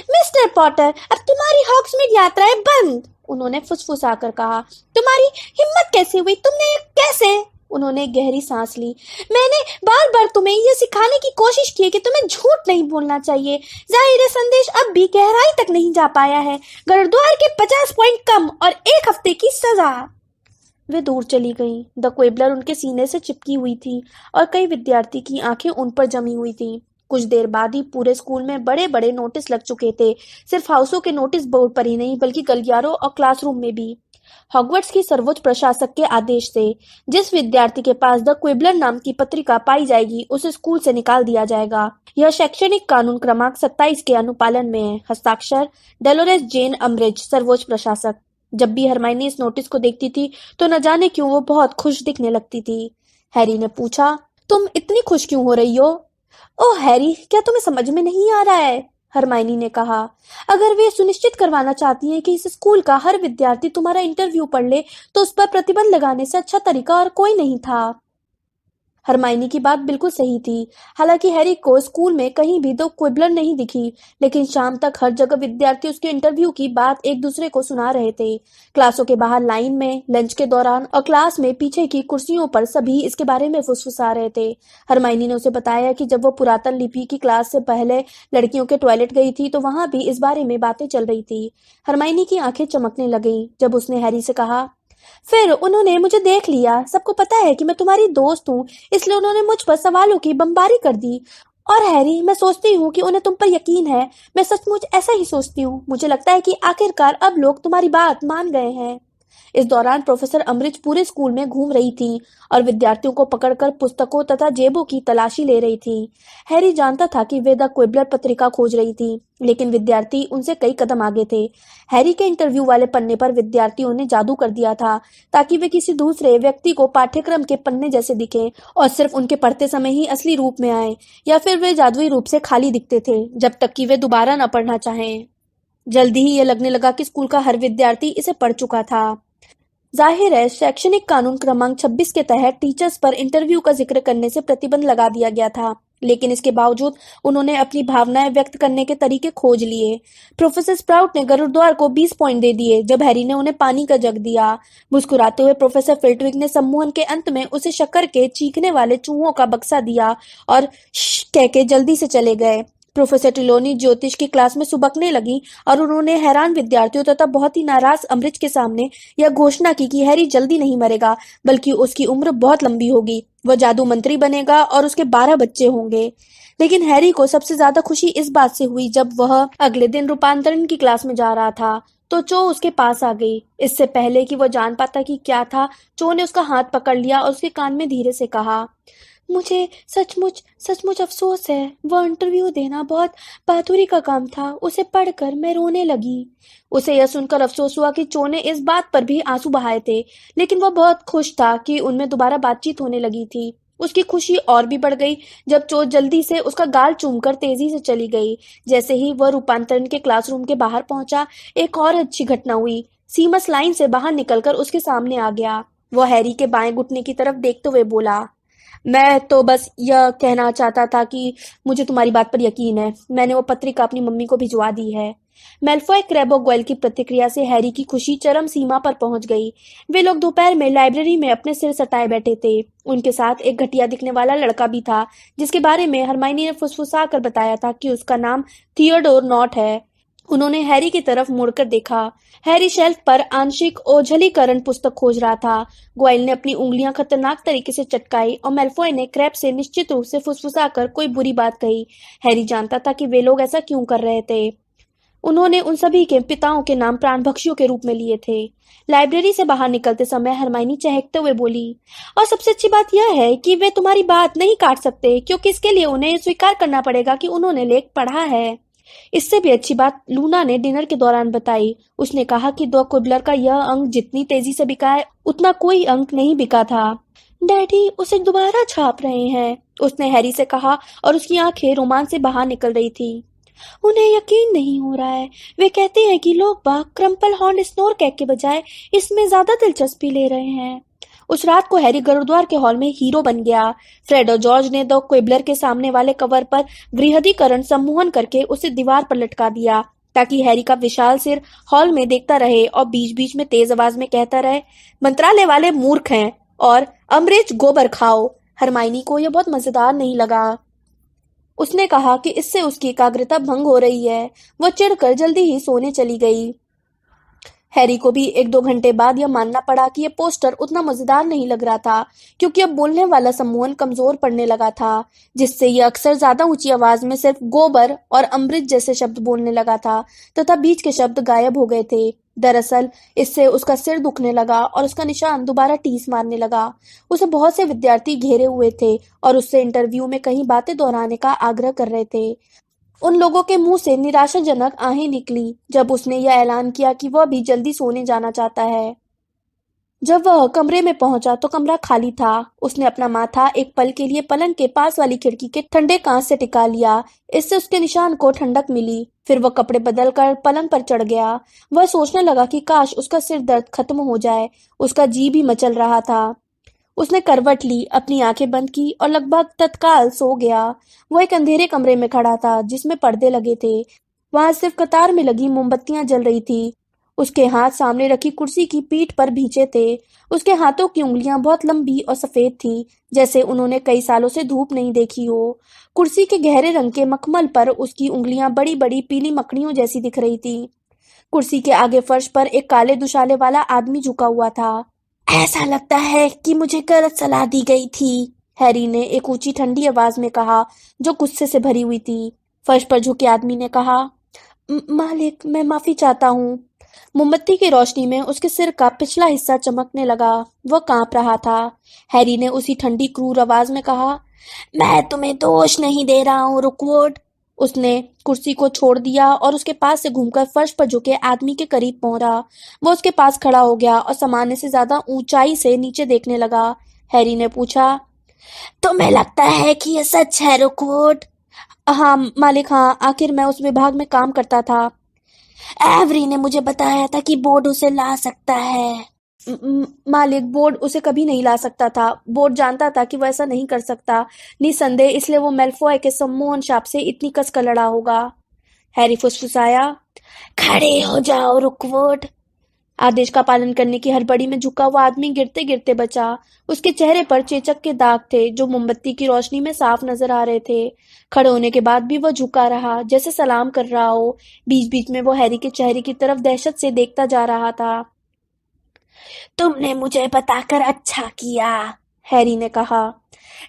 मिस्टर पॉटर, अब तुम्हारी हॉग्समीड यात्राएं बंद, उन्होंने फुसफुसाकर कहा। तुम्हारी हिम्मत कैसे हुई? तुमने कैसे? उन्होंने गहरी सांस ली। मैंने बार बार तुम्हें यह सिखाने की कोशिश की है कि तुम्हें झूठ नहीं बोलना चाहिए। जाहिर है संदेश अब भी गहराई तक नहीं जा पाया है। घरद्वार के 50 पॉइंट कम और 1 हफ्ते की सजा। वे दूर चली गईं। द क्वेबलर उनके सीने से चिपकी हुई थी और कई विद्यार्थी की आंखें उन पर जमी हुई थीं। कुछ देर बाद ही पूरे स्कूल में बड़े बड़े नोटिस लग चुके थे। सिर्फ हाउसों के नोटिस बोर्ड पर ही नहीं बल्कि गलियारों और क्लासरूम में भी। हॉगवर्ट्स की सर्वोच्च प्रशासक के आदेश से जिस विद्यार्थी के पास द क्विबलर नाम की पत्रिका पाई जाएगी उसे स्कूल से निकाल दिया जाएगा। यह शैक्षणिक कानून क्रमांक 27 के अनुपालन में है। हस्ताक्षर डेलोरेस जेन अम्ब्रिज, सर्वोच्च प्रशासक। जब भी हरमाइनी इस नोटिस को देखती थी तो न जाने क्यों वो बहुत खुश दिखने लगती थी। हैरी ने पूछा, तुम इतनी खुश क्यों हो रही हो? ओह हैरी, क्या तुम्हें समझ में नहीं आ रहा है? हरमाइनी ने कहा। अगर वे सुनिश्चित करवाना चाहती हैं कि इस स्कूल का हर विद्यार्थी तुम्हारा इंटरव्यू पढ़ ले तो उस पर प्रतिबंध लगाने से अच्छा तरीका और कोई नहीं था। हरमाइनी की बात बिल्कुल सही थी। हालांकि हैरी को स्कूल में कहीं भी दो क्विबलर नहीं दिखी, लेकिन शाम तक हर जगह विद्यार्थी उसके इंटरव्यू की बात एक दूसरे को सुना रहे थे। क्लासों के बाहर लाइन में, लंच के दौरान और क्लास में पीछे की कुर्सियों पर सभी इसके बारे में फुसफुसा रहे थे। हरमाइनी ने उसे बताया कि जब वो पुरातन लिपि की क्लास से पहले लड़कियों के टॉयलेट गई थी तो वहां भी इस बारे में बातें चल रही थी। हरमाइनी की आंखें चमकने लगीं जब उसने हैरी से कहा, फिर उन्होंने मुझे देख लिया। सबको पता है कि मैं तुम्हारी दोस्त हूँ, इसलिए उन्होंने मुझ पर सवालों की बमबारी कर दी। और हैरी, मैं सोचती हूँ कि उन्हें तुम पर यकीन है। मैं सचमुच ऐसा ही सोचती हूँ। मुझे लगता है कि आखिरकार अब लोग तुम्हारी बात मान गए हैं। इस दौरान प्रोफेसर अम्बरिज पूरे स्कूल में घूम रही थी और विद्यार्थियों को पकड़कर पुस्तकों तथा जेबों की तलाशी ले रही थी। हैरी जानता था कि वे द क्विबलर पत्रिका खोज रही थी, लेकिन विद्यार्थी उनसे कई कदम आगे थे। हैरी के इंटरव्यू वाले पन्ने पर विद्यार्थियों ने जादू कर दिया था ताकि वे किसी दूसरे व्यक्ति को पाठ्यक्रम के पन्ने जैसे दिखें और सिर्फ उनके पढ़ते समय ही असली रूप में आए, या फिर वे जादुई रूप से खाली दिखते थे जब तक कि वे दोबारा न पढ़ना चाहें। जल्दी ही यह लगने लगा कि स्कूल का हर विद्यार्थी इसे पढ़ चुका था। जाहिर है शैक्षणिक कानून क्रमांक 26 के तहत टीचर्स पर इंटरव्यू का जिक्र करने से प्रतिबंध लगा दिया गया था, लेकिन इसके बावजूद उन्होंने अपनी भावनाएं व्यक्त करने के तरीके खोज लिए। प्रोफेसर स्प्राउट ने गरुड़द्वार को 20 पॉइंट दे दिए जब हैरी ने उन्हें पानी का जग दिया। मुस्कुराते हुए प्रोफेसर फिल्टविक ने सम्मोहन के अंत में उसे शक्कर के चीखने वाले चूहों का बक्सा दिया और श्श कह के जल्दी से चले गए। प्रोफेसर टिलोनी ज्योतिष की क्लास में सुबकने लगी और उन्होंने हैरान विद्यार्थियों तथा बहुत ही नाराज अम्बरिज के सामने यह घोषणा की कि हैरी जल्दी नहीं मरेगा, बल्कि उसकी उम्र बहुत लंबी होगी। वह जादू मंत्री बनेगा और उसके 12 बच्चे होंगे। लेकिन हैरी को सबसे ज्यादा खुशी इस बात से हुई जब वह अगले दिन रूपांतरण की क्लास में जा रहा था तो चो उसके पास आ गई। इससे पहले कि वह जान पाता कि क्या था, चो ने उसका हाथ पकड़ लिया और उसके कान में धीरे से कहा, मुझे सचमुच सचमुच अफसोस है। वह इंटरव्यू देना बहुत बहादुरी का काम था। उसे पढ़कर मैं रोने लगी। उसे यह सुनकर अफसोस हुआ कि चो ने इस बात पर भी आंसू बहाए थे, लेकिन वह बहुत खुश था कि उनमें दोबारा बातचीत होने लगी थी। उसकी खुशी और भी बढ़ गई जब चो जल्दी से उसका गाल चूमकर तेजी से चली गई। जैसे ही वह रूपांतरण के क्लासरूम के बाहर पहुंचा, एक और अच्छी घटना हुई। सीमस लाइन से बाहर निकलकर उसके सामने आ गया। वह हैरी के बाएं घुटने की तरफ देखते हुए बोला, मैं तो बस यह कहना चाहता था कि मुझे तुम्हारी बात पर यकीन है। मैंने वो पत्रिका अपनी मम्मी को भिजवा दी है। मेल्फॉय क्रैबो गोयल की प्रतिक्रिया से हैरी की खुशी चरम सीमा पर पहुंच गई। वे लोग दोपहर में लाइब्रेरी में अपने सिर सटाए बैठे थे। उनके साथ एक घटिया दिखने वाला लड़का भी था, जिसके बारे में हरमाइनी ने फुसफुसा कर बताया था कि उसका नाम थियोडोर नॉट है। उन्होंने हैरी की तरफ मुड़कर देखा। हैरी शेल्फ पर आंशिक ओझलीकरण पुस्तक खोज रहा था। ग्वाइल ने अपनी उंगलियां खतरनाक तरीके से चटकाई और मेल्फॉय ने क्रैब से निश्चित रूप से फुसफुसाकर कोई बुरी बात कही। हैरी जानता था कि वे लोग ऐसा क्यों कर रहे थे। उन्होंने उन सभी के पिताओं के नाम प्राणभक्षियों के रूप में लिए थे। लाइब्रेरी से बाहर निकलते समय हरमाइनी चहकते हुए बोली, और सबसे अच्छी बात यह है कि वे तुम्हारी बात नहीं काट सकते, क्योंकि इसके लिए उन्हें स्वीकार करना पड़ेगा कि उन्होंने लेख पढ़ा है। इससे भी अच्छी बात लूना ने डिनर के दौरान बताई। उसने कहा कि द क्विबलर का यह अंक जितनी तेजी से बिका है, उतना कोई अंक नहीं बिका था। डैडी उसे दोबारा छाप रहे हैं, उसने हैरी से कहा और उसकी आंखें रोमांच से बाहर निकल रही थी। उन्हें यकीन नहीं हो रहा है। वे कहते हैं कि लोग बाग क्रम्पल हॉर्न स्नोरकैक के बजाय इसमें ज्यादा दिलचस्पी ले रहे हैं। उस रात को हैरी गरुड़द्वार के हॉल में हीरो बन गया। फ्रेड और जॉर्ज ने द क्विबलर के सामने वाले कवर पर गृहदीकरण सम्मोहन करके उसे दीवार पर लटका दिया ताकि हैरी का विशाल सिर हॉल में देखता रहे और बीच बीच में तेज आवाज में कहता रहे, मंत्रालय वाले मूर्ख हैं। और अमृत गोबर खाओ। हरमाइनी को यह बहुत मजेदार नहीं लगा। उसने कहा कि इससे उसकी एकाग्रता भंग हो रही है। वह चिढ़कर जल्दी ही सोने चली गई। हैरी को भी 1-2 घंटे बाद यह मानना पड़ा कि यह पोस्टर उतना मजेदार नहीं लग रहा था, क्योंकि अब बोलने वाला सम्मोहन कमजोर पड़ने लगा था, जिससे यह अक्सर ज्यादा ऊंची आवाज में सिर्फ गोबर और अमृत जैसे शब्द बोलने लगा था, तथा बीच के शब्द गायब हो गए थे। दरअसल इससे उसका सिर दुखने लगा और उसका निशान दोबारा टीस मारने लगा। उसे बहुत से विद्यार्थी घेरे हुए थे और उससे इंटरव्यू में कई बातें दोहराने का आग्रह कर रहे थे। उन लोगों के मुंह से निराशाजनक आहें निकली जब उसने यह ऐलान किया कि वह भी जल्दी सोने जाना चाहता है। जब वह कमरे में पहुंचा तो कमरा खाली था। उसने अपना माथा एक पल के लिए पलंग के पास वाली खिड़की के ठंडे कांच से टिका लिया। इससे उसके निशान को ठंडक मिली। फिर वह कपड़े बदलकर पलंग पर चढ़ गया। वह सोचने लगा कि काश उसका सिर दर्द खत्म हो जाए। उसका जी भी मचल रहा था। उसने करवट ली, अपनी आंखें बंद की और लगभग तत्काल सो गया। वो एक अंधेरे कमरे में खड़ा था जिसमें पर्दे लगे थे। वहां सिर्फ कतार में लगी मोमबत्तियां जल रही थी। उसके हाथ सामने रखी कुर्सी की पीठ पर भींचे थे। उसके हाथों की उंगलियां बहुत लंबी और सफेद थी, जैसे उन्होंने कई सालों से धूप नहीं देखी हो। कुर्सी के गहरे रंग के मखमल पर उसकी उंगलियां बड़ी बड़ी पीली मकड़ियों जैसी दिख रही थी। कुर्सी के आगे फर्श पर एक काले दुशाले वाला आदमी झुका हुआ था। ऐसा लगता है कि मुझे गलत सलाह दी गई थी, हैरी ने एक ऊंची ठंडी आवाज में कहा, जो गुस्से से भरी हुई थी। फर्श पर झुके आदमी ने कहा, मालिक, मैं माफी चाहता हूँ। मोमबत्ती की रोशनी में उसके सिर का पिछला हिस्सा चमकने लगा। वह कांप रहा था। हैरी ने उसी ठंडी क्रूर आवाज में कहा, मैं तुम्हें दोष नहीं दे रहा हूँ, रुकवुड। उसने कुर्सी को छोड़ दिया और उसके पास से घूमकर फर्श पर झुके आदमी के करीब पहुंचा। वो उसके पास खड़ा हो गया और सामान्य से ज्यादा ऊंचाई से नीचे देखने लगा। हैरी ने पूछा, तुम्हें लगता है कि यह सच है, रुकवुड? हाँ मालिक, हाँ। आखिर मैं उस विभाग में काम करता था। एवरी ने मुझे बताया था कि बोर्ड उसे ला सकता है। मालिक, बोर्ड उसे कभी नहीं ला सकता था। बोर्ड जानता था कि वह ऐसा नहीं कर सकता। निसंदेह इसलिए वो मेलफॉय के सम्मोहन शाप से इतनी कस कर लड़ा होगा। हैरी फुसफुसाया, खड़े हो जाओ, रुकवुड। आदेश का पालन करने की हड़बड़ी में झुका हुआ आदमी गिरते गिरते बचा। उसके चेहरे पर चेचक के दाग थे जो मोमबत्ती की रोशनी में साफ नजर आ रहे थे। खड़े होने के बाद भी वह झुका रहा, जैसे सलाम कर रहा हो। बीच बीच में वो हैरी के चेहरे की तरफ दहशत से देखता जा रहा था। तुमने मुझे बताकर अच्छा किया, हैरी ने कहा।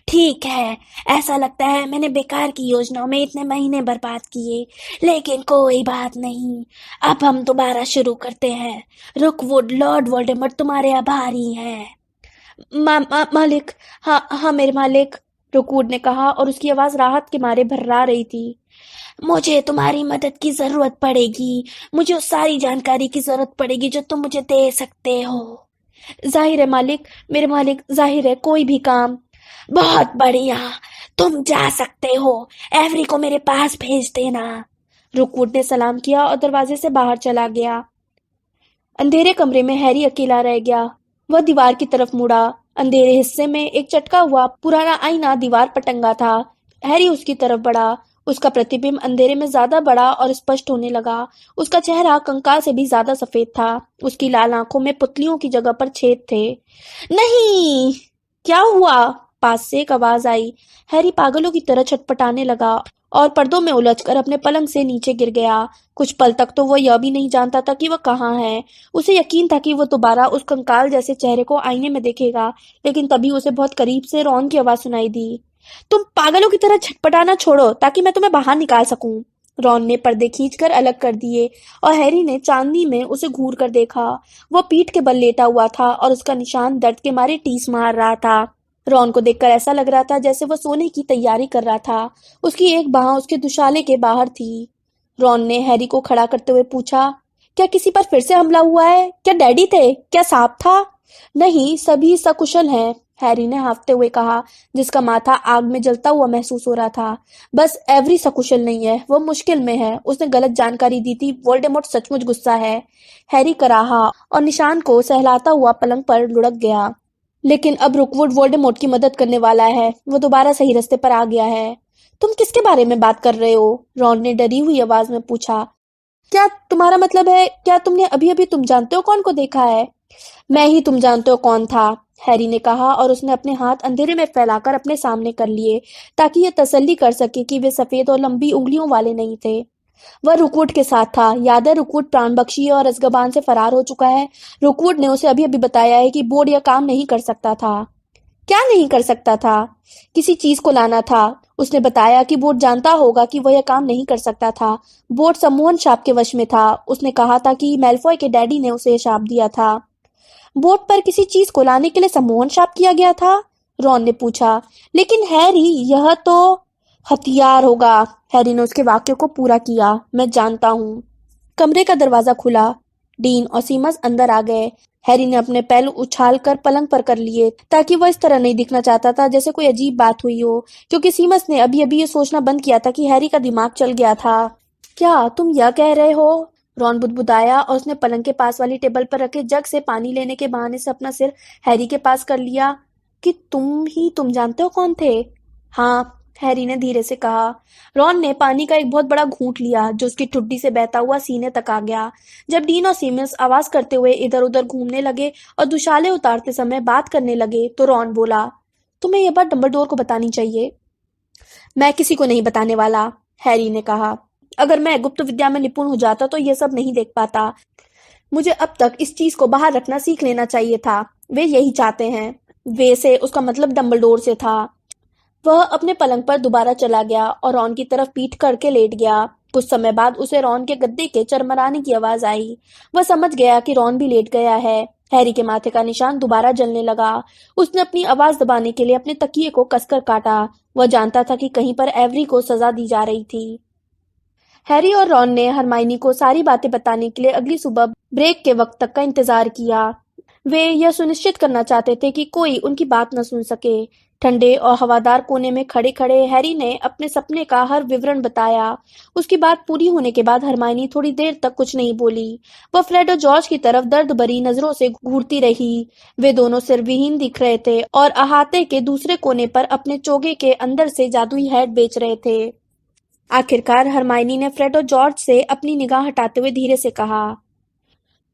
ठीक है, ऐसा लगता है मैंने बेकार की योजनाओं में इतने महीने बर्बाद किए, लेकिन कोई बात नहीं। अब हम दोबारा शुरू करते हैं। रुकवुड, लॉर्ड वोल्डेमॉर्ट तुम्हारे आभारी हैं। मालिक, हाँ हाँ मेरे मालिक, रुकवुड ने कहा और उसकी आवाज राहत के मारे भर्रा रही थी। मुझे तुम्हारी मदद की जरूरत पड़ेगी। मुझे उस सारी जानकारी की जरूरत पड़ेगी जो तुम मुझे दे सकते हो। जाहिर है मालिक, मेरे मालिक, जाहिर है, कोई भी काम। बहुत बढ़िया, तुम जा सकते हो। एवरी को मेरे पास भेज देना। रुकवुड ने सलाम किया और दरवाजे से बाहर चला गया। अंधेरे कमरे में हैरी अकेला रह गया। वह दीवार की तरफ मुड़ा। अंधेरे हिस्से में एक चटका हुआ पुराना आईना दीवार पर टंगा था। हैरी उसकी तरफ बढ़ा। उसका प्रतिबिंब अंधेरे में ज्यादा बड़ा और स्पष्ट होने लगा। उसका चेहरा कंकाल से भी ज्यादा सफेद था। उसकी लाल आंखों में पुतलियों की जगह पर छेद थे। नहीं! क्या हुआ? पास से एक आवाज आई। हैरी पागलों की तरह छटपटाने लगा और पर्दों में उलझकर अपने पलंग से नीचे गिर गया। कुछ पल तक तो वह यह भी नहीं जानता था कि वह कहाँ है। उसे यकीन था कि वह दोबारा उस कंकाल जैसे चेहरे को आईने में देखेगा, लेकिन तभी उसे बहुत करीब से रॉन की आवाज सुनाई दी। तुम पागलों की तरह छटपटाना छोड़ो ताकि मैं तुम्हें बाहर निकाल सकूं। रॉन ने पर्दे खींचकर अलग कर दिए और हैरी ने चांदनी में उसे घूर कर देखा। वह पीठ के बल लेटा हुआ था और उसका निशान दर्द के मारे टीस मार रहा था। रॉन को देखकर ऐसा लग रहा था जैसे वह सोने की तैयारी कर रहा था। उसकी एक बाह उसके दुशाले के बाहर थी। रॉन ने हैरी को खड़ा करते हुए पूछा, क्या किसी पर फिर से हमला हुआ है? क्या डैडी थे? क्या सांप था? नहीं, सभी सकुशल हैं, हैरी ने हाँफते हुए कहा, जिसका माथा आग में जलता हुआ महसूस हो रहा था। बस एवरी सकुशल नहीं है, वो मुश्किल में है। उसने गलत जानकारी दी थी। वोल्डेमॉर्ट सचमुच गुस्सा है। हैरी कराहा और निशान को सहलाता हुआ पलंग पर लुढ़क गया। लेकिन अब रुकवुड वोल्डेमॉर्ट की मदद करने वाला है। वो दोबारा सही रास्ते पर आ गया है। तुम किसके बारे में बात कर रहे हो? रॉन ने डरी हुई आवाज में पूछा। क्या तुम्हारा मतलब है, क्या तुमने अभी अभी तुम जानते हो कौन को देखा है? मैं ही तुम जानते हो कौन था। हैरी ने कहा और उसने अपने हाथ अंधेरे में फैलाकर अपने सामने कर लिए ताकि यह तसल्ली कर सके कि वे सफेद और लंबी उंगलियों वाले नहीं थे। वह रुकवुड के साथ था। याद है, रुकवुड प्राणबख्शी और अज़्काबान से फरार हो चुका है। रुकवुड ने उसे अभी-अभी बताया है कि बोर्ड यह काम नहीं कर सकता था। क्या नहीं कर सकता था? किसी चीज को लाना था। उसने बताया कि बोर्ड जानता होगा कि वह यह काम नहीं कर सकता था। बोर्ड सम्मोहन शाप के वश में था। उसने कहा था कि मैल्फॉय के डैडी ने उसे यह शाप दिया था। बोर्ड पर किसी चीज को लाने के लिए सम्मोहन शाप किया गया था? रॉन ने पूछा। लेकिन हैरी, यह तो हथियार होगा। हैरी ने उसके वाक्य को पूरा किया। मैं जानता हूँ। कमरे का दरवाजा खुला। डीन और सीमस अंदर आ गए। हैरी ने अपने पैर उछाल कर पलंग पर कर लिए ताकि वह इस तरह नहीं दिखना चाहता था जैसे कोई अजीब बात हुई हो, क्योंकि सीमस ने अभी अभी ये सोचना बंद किया था कि हैरी का दिमाग चल गया था। क्या तुम यह कह रहे हो? रॉन बुदबुदाया और उसने पलंग के पास वाली टेबल पर रखे जग से पानी लेने के बहाने से अपना सिर हैरी के पास कर लिया। कि तुम जानते हो कौन थे? हाँ, हैरी ने धीरे से कहा। रॉन ने पानी का एक बहुत बड़ा घूंट लिया जो उसकी ठुड्डी से बहता हुआ सीने तक आ गया। जब डीन और सीमस आवाज करते हुए इधर उधर घूमने लगे और दुशाले उतारते समय बात करने लगे तो रॉन बोला, तुम्हें यह बात डंबलडोर को बतानी चाहिए। मैं किसी को नहीं बताने वाला, हैरी ने कहा। अगर मैं गुप्त विद्या में निपुण हो जाता तो यह सब नहीं देख पाता। मुझे अब तक इस चीज को बाहर रखना सीख लेना चाहिए था। वे यही चाहते हैं। वे से उसका मतलब डंबलडोर से था। वह अपने पलंग पर दोबारा चला गया और रॉन की तरफ पीठ करके लेट गया। कुछ समय बाद उसे रॉन के गद्दे के चरमराने की आवाज आई। वह समझ गया कि रॉन भी लेट गया है। हैरी के माथे का निशान दोबारा जलने लगा। उसने अपनी आवाज दबाने के लिए अपने तकिए को कसकर काटा। वह जानता था कि कहीं पर एवरी को सजा दी जा रही थी। हैरी और रॉन ने हरमाइनी को सारी बातें बताने के लिए अगली सुबह ब्रेक के वक्त तक का इंतजार किया। वे यह सुनिश्चित करना चाहते थे कि कोई उनकी बात न सुन सके। ठंडे और हवादार कोने में खड़े खड़े हैरी ने अपने सपने का हर विवरण बताया। उसकी बात पूरी होने के बाद हरमाइनी थोड़ी देर तक कुछ नहीं बोली। वह फ्रेड और जॉर्ज की तरफ दर्द भरी नजरों से घूरती रही। वे दोनों सिरविहीन दिख रहे थे और अहाते के दूसरे कोने पर अपने चोगे के अंदर से जादुई हैट बेच रहे थे। आखिरकार हरमाइनी ने फ्रेड और जॉर्ज से अपनी निगाह हटाते हुए धीरे से कहा,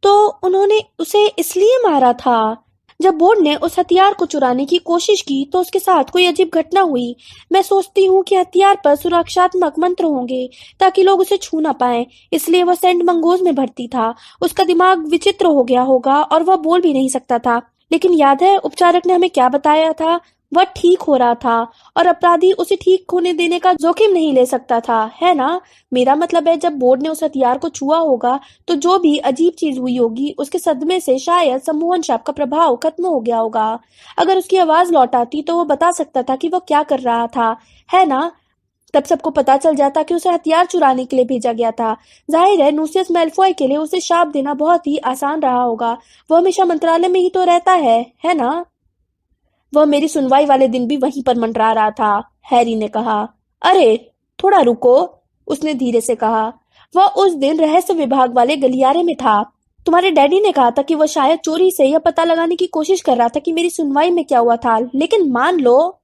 तो उन्होंने उसे इसलिए मारा था। जब बोर्ड ने उस हथियार को चुराने की कोशिश की तो उसके साथ कोई अजीब घटना हुई। मैं सोचती हूँ कि हथियार पर सुरक्षात्मक मंत्र होंगे ताकि लोग उसे छू ना पाए, इसलिए वह सेंट मंगोज में भर्ती था। उसका दिमाग विचित्र हो गया होगा और वह बोल भी नहीं सकता था। लेकिन याद है उपचारक ने हमें क्या बताया था? वह ठीक हो रहा था और अपराधी उसे ठीक होने देने का जोखिम नहीं ले सकता था, है ना? मेरा मतलब है, जब बोर्ड ने उस हथियार को छुआ होगा तो जो भी अजीब चीज हुई होगी उसके सदमे से शायद सम्मोहन शाप का प्रभाव खत्म हो गया होगा। अगर उसकी आवाज लौट आती तो वो बता सकता था कि वह क्या कर रहा था, है ना? तब सबको पता चल जाता कि उसे हथियार चुराने के लिए भेजा गया था। जाहिर है लूसियस मैल्फॉय के लिए उसे शाप देना बहुत ही आसान रहा होगा। वह हमेशा मंत्रालय में ही तो रहता है ना? वह मेरी सुनवाई वाले दिन भी वहीं पर मंडरा रहा था, हैरी ने कहा। अरे थोड़ा रुको, उसने धीरे से कहा। वह उस दिन रहस्य विभाग वाले गलियारे में था। तुम्हारे डैडी ने कहा था कि वह शायद चोरी से यह पता लगाने की कोशिश कर रहा था कि मेरी सुनवाई में क्या हुआ था, लेकिन मान लो।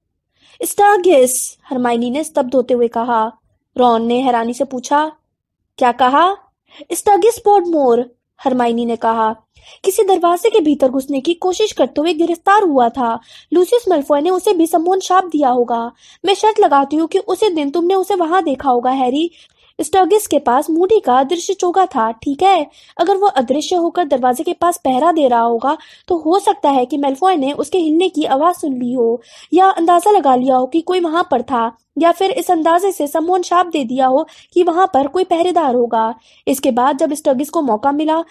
स्टागिस, हरमाइनी ने स्तब्ध होते हुए कहा। रॉन ने हैरानी से पूछा, क्या कहा? स्टगिस पोडमोर, हरमाइनी ने कहा। किसी दरवाजे के भीतर घुसने की कोशिश करते हुए गिरफ्तार हुआ था। लूसियस मैल्फॉय ने उसे भी सम्मोहन शाप दिया होगा। मैं शर्त लगाती हूँ कि उसी दिन तुमने उसे वहां देखा होगा, हैरी। स्टगिस के पास मूडी का अदृश्य चोगा था, ठीक है? अगर वो अदृश्य होकर दरवाजे के पास पहरा दे रहा होगा तो हो सकता है कि मैल्फॉय ने उसके हिलने की आवाज सुन ली हो या अंदाजा लगा लिया हो कि कोई वहां पर था, या फिर इस अंदाजे से सम्मोहन शाप दे दिया हो कि वहां पर कोई पहरेदार होगा। इसके बाद जब स्टगिस को मौका मिला,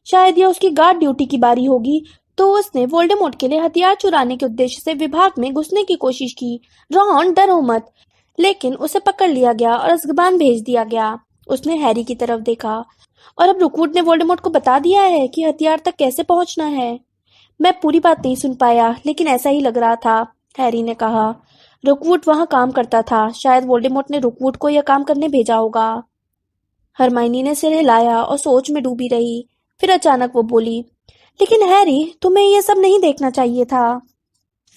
शायद यह उसकी गार्ड ड्यूटी की बारी होगी, तो उसने वोल्डेमॉर्ट के लिए हथियार चुराने के उद्देश्य से विभाग में घुसने की कोशिश की। रॉन, डरो मत। लेकिन उसे पकड़ लिया गया और अज़्काबान भेज दिया गया। उसने हैरी की तरफ देखा। और अब रुकवुड ने वोल्डेमॉर्ट को बता दिया है कि हथियार तक कैसे पहुंचना है। मैं पूरी बात नहीं सुन पाया, लेकिन ऐसा ही लग रहा था, हैरी ने कहा। रुकवुड वहां काम करता था। शायद वोल्डेमॉर्ट ने रुकवुड को यह काम करने भेजा होगा। हरमाइनी ने सिर हिलाया और सोच में डूबी रही। फिर अचानक वो बोली, लेकिन हैरी, तुम्हें यह सब नहीं देखना चाहिए था।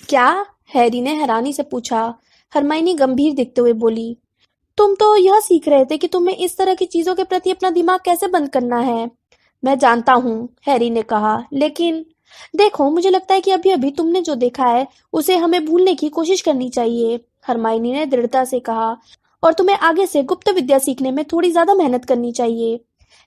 क्या? हैरी ने हैरानी से पूछा। हरमाइनी गंभीर दिखते हुए बोली, तुम तो यह सीख रहे थे कि तुम्हें इस तरह की चीजों के प्रति अपना दिमाग कैसे बंद करना है। मैं जानता हूँ, हैरी ने कहा, लेकिन देखो, मुझे लगता है कि अभी अभी तुमने जो देखा है उसे हमें भूलने की कोशिश करनी चाहिए, हरमाइनी ने दृढ़ता से कहा। और तुम्हें आगे से गुप्त विद्या सीखने में थोड़ी ज्यादा मेहनत करनी चाहिए।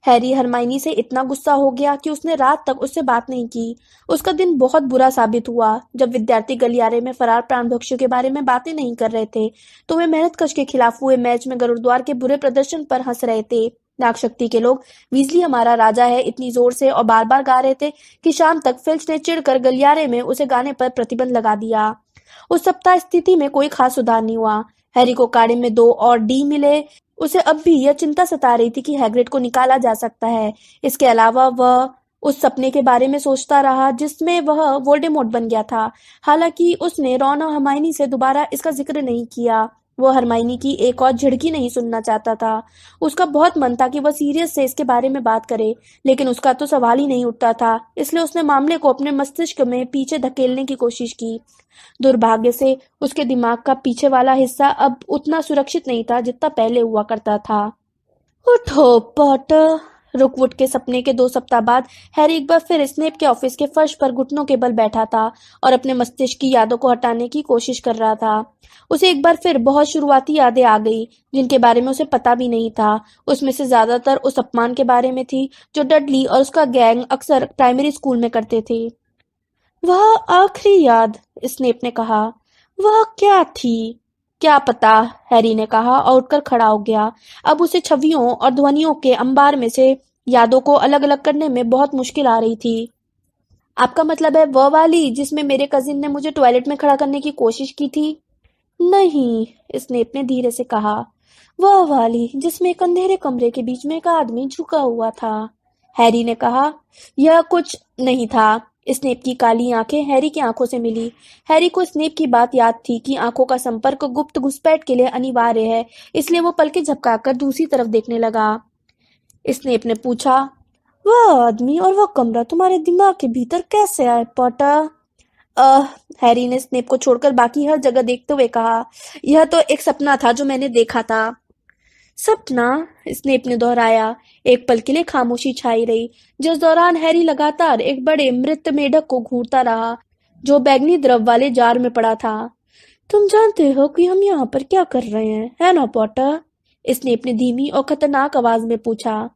हैरी हरमाइनी से इतना गुस्सा हो गया कि उसने रात तक उससे बात नहीं की। उसका दिन बहुत बुरा साबित हुआ। जब विद्यार्थी गलियारे में फरार प्राणभक्षियों के बारे में बातें नहीं कर रहे थे, तो वे मेहनतकश के खिलाफ हुए मैच में गरुड़द्वार के बुरे प्रदर्शन पर हंस रहे थे। नागशक्ति के लोग वीजली हमारा राजा है इतनी जोर से और बार बार गा रहे थे कि शाम तक फिल्च ने चिढ़कर गलियारे में उसे गाने पर प्रतिबंध लगा दिया। उस सप्ताह स्थिति में कोई खास सुधार नहीं हुआ। हैरी को काढ़े में 2 और डी मिले। उसे अब भी यह चिंता सता रही थी कि हैग्रिड को निकाला जा सकता है। इसके अलावा वह उस सपने के बारे में सोचता रहा जिसमें वह वोल्डेमॉर्ट बन गया था। हालांकि उसने रॉन और हरमाइनी से दोबारा इसका जिक्र नहीं किया। वो हरमाइनी की एक और झिड़की नहीं सुनना चाहता था। उसका बहुत मन था कि वह सीरियस से इसके बारे में बात करे, लेकिन उसका तो सवाल ही नहीं उठता था। इसलिए उसने मामले को अपने मस्तिष्क में पीछे धकेलने की कोशिश की। दुर्भाग्य से उसके दिमाग का पीछे वाला हिस्सा अब उतना सुरक्षित नहीं था जितना पहले हुआ करता था। उठो पॉटर। रुकवुड के सपने के 2 सप्ताह बाद हैरी एक बार फिर स्नेप के ऑफिस के फर्श पर घुटनों के बल बैठा था और अपने मस्तिष्क की यादों को हटाने की कोशिश कर रहा था। उसे एक बार फिर बहुत शुरुआती यादें आ गई जिनके बारे में उसे पता भी नहीं था। उसमें से ज्यादातर उस अपमान के बारे में थी जो डडली और उसका गैंग अक्सर प्राइमरी स्कूल में करते थे। वह आखिरी याद, स्नेप ने कहा। वह क्या थी? क्या पता, हैरी ने कहा और उठकर खड़ा हो गया। अब उसे छवियों और ध्वनियों के अंबार में से यादों को अलग अलग करने में बहुत मुश्किल आ रही थी। आपका मतलब है वह वाली जिसमें मेरे कजिन ने मुझे टॉयलेट में खड़ा करने की कोशिश की थी? नहीं, स्नेप ने धीरे से कहा। वह वाली जिसमें एक अंधेरे कमरे के बीच में एक आदमी झुका हुआ था, हैरी ने कहा। यह कुछ नहीं था। स्नेप की काली आंखें हैरी की आंखों से मिली। हैरी को स्नेप की बात याद थी कि आंखों का संपर्क गुप्त घुसपैठ के लिए अनिवार्य है, इसलिए वो पलकें झपकाकर दूसरी तरफ देखने लगा। स्नेप ने पूछा, वह आदमी और वह कमरा तुम्हारे दिमाग के भीतर कैसे आए, पॉटर? अह हैरी ने स्नेप को छोड़कर बाकी हर जगह देखते हुए कहा, यह तो एक सपना था जो मैंने देखा था। सपना? स्नेप ने दोहराया। एक पल के लिए खामोशी छाई रही, जिस दौरान हैरी लगातार एक बड़े मृत मेढक को घूरता रहा जो बैंगनी द्रव वाले जार में पड़ा था। तुम जानते हो कि हम यहाँ पर क्या कर रहे हैं, है ना पॉटर? स्नेप ने धीमी और खतरनाक आवाज में पूछा।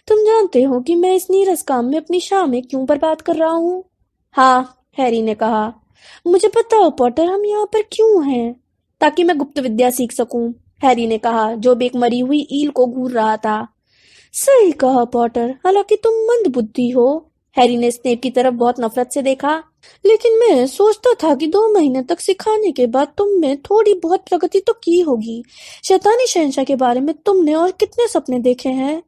तुम जानते हो कि मैं इस नीरस काम में अपनी शामें क्यों बर्बाद कर रहा हूँ? हाँ, हैरी ने कहा। मुझे बताओ पॉटर, हम यहाँ पर क्यों हैं? ताकि मैं गुप्त विद्या सीख सकूं, हैरी ने कहा, जो भी एक मरी हुई ईल को घूर रहा था। सही कहा पॉटर, हालांकि तुम मंद बुद्धि हो। हैरी ने स्नेप की तरफ बहुत नफरत से देखा। लेकिन मैं सोचता था कि 2 महीने तक सिखाने के बाद तुम में थोड़ी बहुत प्रगति तो की होगी। शैतानी शहंशाह के बारे में तुमने और कितने सपने देखे हैं?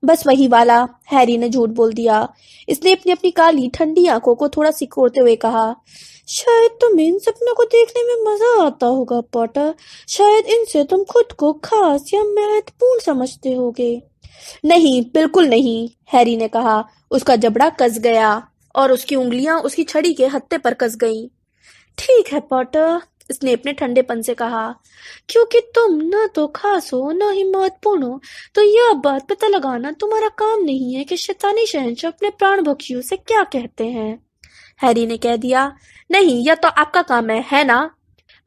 बस वही वाला, हैरी ने झूठ बोल दिया। स्नेप ने अपनी काली ठंडी आंखों को थोड़ा सिकोड़ते हुए कहा, शायद तुम्हें इन सपनों को देखने में मजा आता होगा पॉटर। शायद इनसे तुम खुद को खास या महत्वपूर्ण समझते होगे। नहीं, बिल्कुल नहीं, हैरी ने कहा। उसका जबड़ा कस गया और उसकी उंगलियां उसकी छड़ी के हत्थे पर कस गईं। ठीक है पॉटर, स्नेप ने ठंडेपन से कहा, क्योंकि तुम न तो खास हो न ही महत्वपूर्ण हो, तो यह बात पता लगाना तुम्हारा काम नहीं है कि शैतानी शहंशाह अपने प्राण भक्षियों से क्या कहते हैं। हैरी ने कह दिया। नहीं, यह तो आपका काम है ना?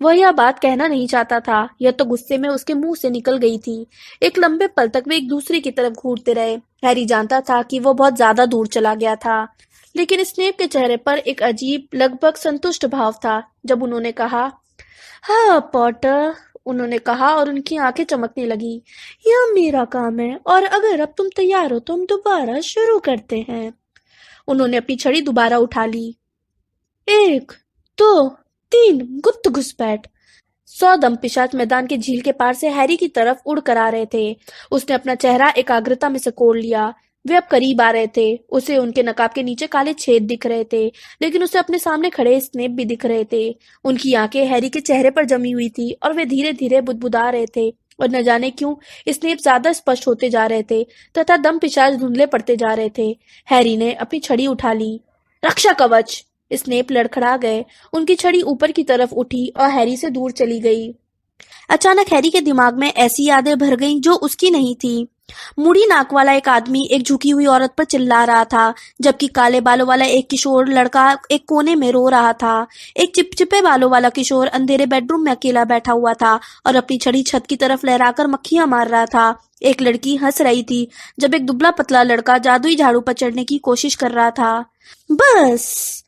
वह यह बात कहना नहीं चाहता था, यह तो गुस्से में उसके मुंह से निकल गई थी। एक लंबे पल तक वे एक दूसरे की तरफ घूरते रहे। हैरी जानता था कि वो बहुत ज्यादा दूर चला गया था, लेकिन स्नेप के चेहरे पर एक अजीब, लगभग संतुष्ट भाव था जब उन्होंने कहा, हाँ पॉटर, उन्होंने कहा और उनकी आंखें चमकने लगी। यह मेरा काम है और अगर अब तुम तैयार हो तो हम दोबारा शुरू करते हैं। उन्होंने अपनी छड़ी दोबारा उठा ली। 1, 2, 3, गुप्त घुसपैठ। 100 दंपिशाच मैदान के झील के पार से हैरी की तरफ उड़ कर आ रहे थे। उसने अपना चेहरा एकाग्रता में सिकोड़ लिया। वे अब करीब आ रहे थे। उसे उनके नकाब के नीचे काले छेद दिख रहे थे, लेकिन उसे अपने सामने खड़े स्नेप भी दिख रहे थे। उनकी आंखें हैरी के चेहरे पर जमी हुई थी और वे धीरे धीरे बुदबुदा रहे थे और न जाने क्यों स्नेप ज्यादा स्पष्ट होते जा रहे थे तथा दम पिशाच धुंधले पड़ते जा रहे थे। हैरी ने अपनी छड़ी उठा ली। रक्षा कवच! स्नेप लड़खड़ा गए। उनकी छड़ी ऊपर की तरफ उठी और हैरी से दूर चली गई। अचानक हैरी के दिमाग में ऐसी यादें भर गईं जो उसकी नहीं थी। मुड़ी नाक वाला एक आदमी एक झुकी हुई औरत पर चिल्ला रहा था, जबकि काले बालों वाला एक किशोर लड़का एक कोने में रो रहा था। एक चिपचिपे बालों वाला किशोर अंधेरे बेडरूम में अकेला बैठा हुआ था और अपनी छड़ी छत की तरफ लहराकर मक्खियां मार रहा था। एक लड़की हंस रही थी जब एक दुबला पतला लड़का जादुई झाड़ू पर चढ़ने की कोशिश कर रहा था। बस,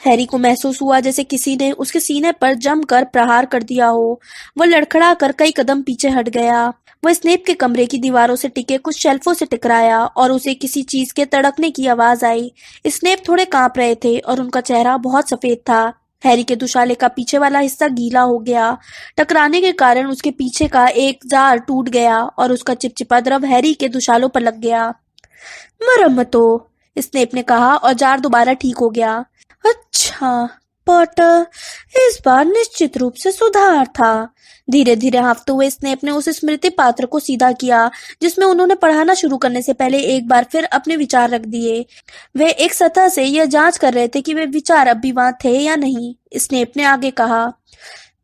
हैरी को महसूस हुआ जैसे किसी ने उसके सीने पर जमकर प्रहार कर दिया हो। वह लड़खड़ा कर कई कदम पीछे हट गया। वह स्नेप के कमरे की दीवारों से टिके कुछ शेल्फों से टकराया और उसे किसी चीज के तड़कने की आवाज आई। स्नेप थोड़े कांप रहे थे और उनका चेहरा बहुत सफेद था। हैरी के दुशाले का पीछे वाला हिस्सा गीला हो गया। टकराने के कारण उसके पीछे का एक जार टूट गया और उसका चिपचिपा द्रव हैरी के दुशालों पर लग गया। मरम्मतो, स्नेप ने कहा और जार दोबारा ठीक हो गया। अच्छा, पॉटर, इस बार निश्चित रूप से सुधार था। धीरे धीरे हाँफते हुए स्नेप ने उस स्मृति पात्र को सीधा किया जिसमें उन्होंने पढ़ाना शुरू करने से पहले एक बार फिर अपने विचार रख दिए। वे एक सतह से यह जांच कर रहे थे कि वे विचार अब भी वहां थे या नहीं। स्नेप ने आगे कहा,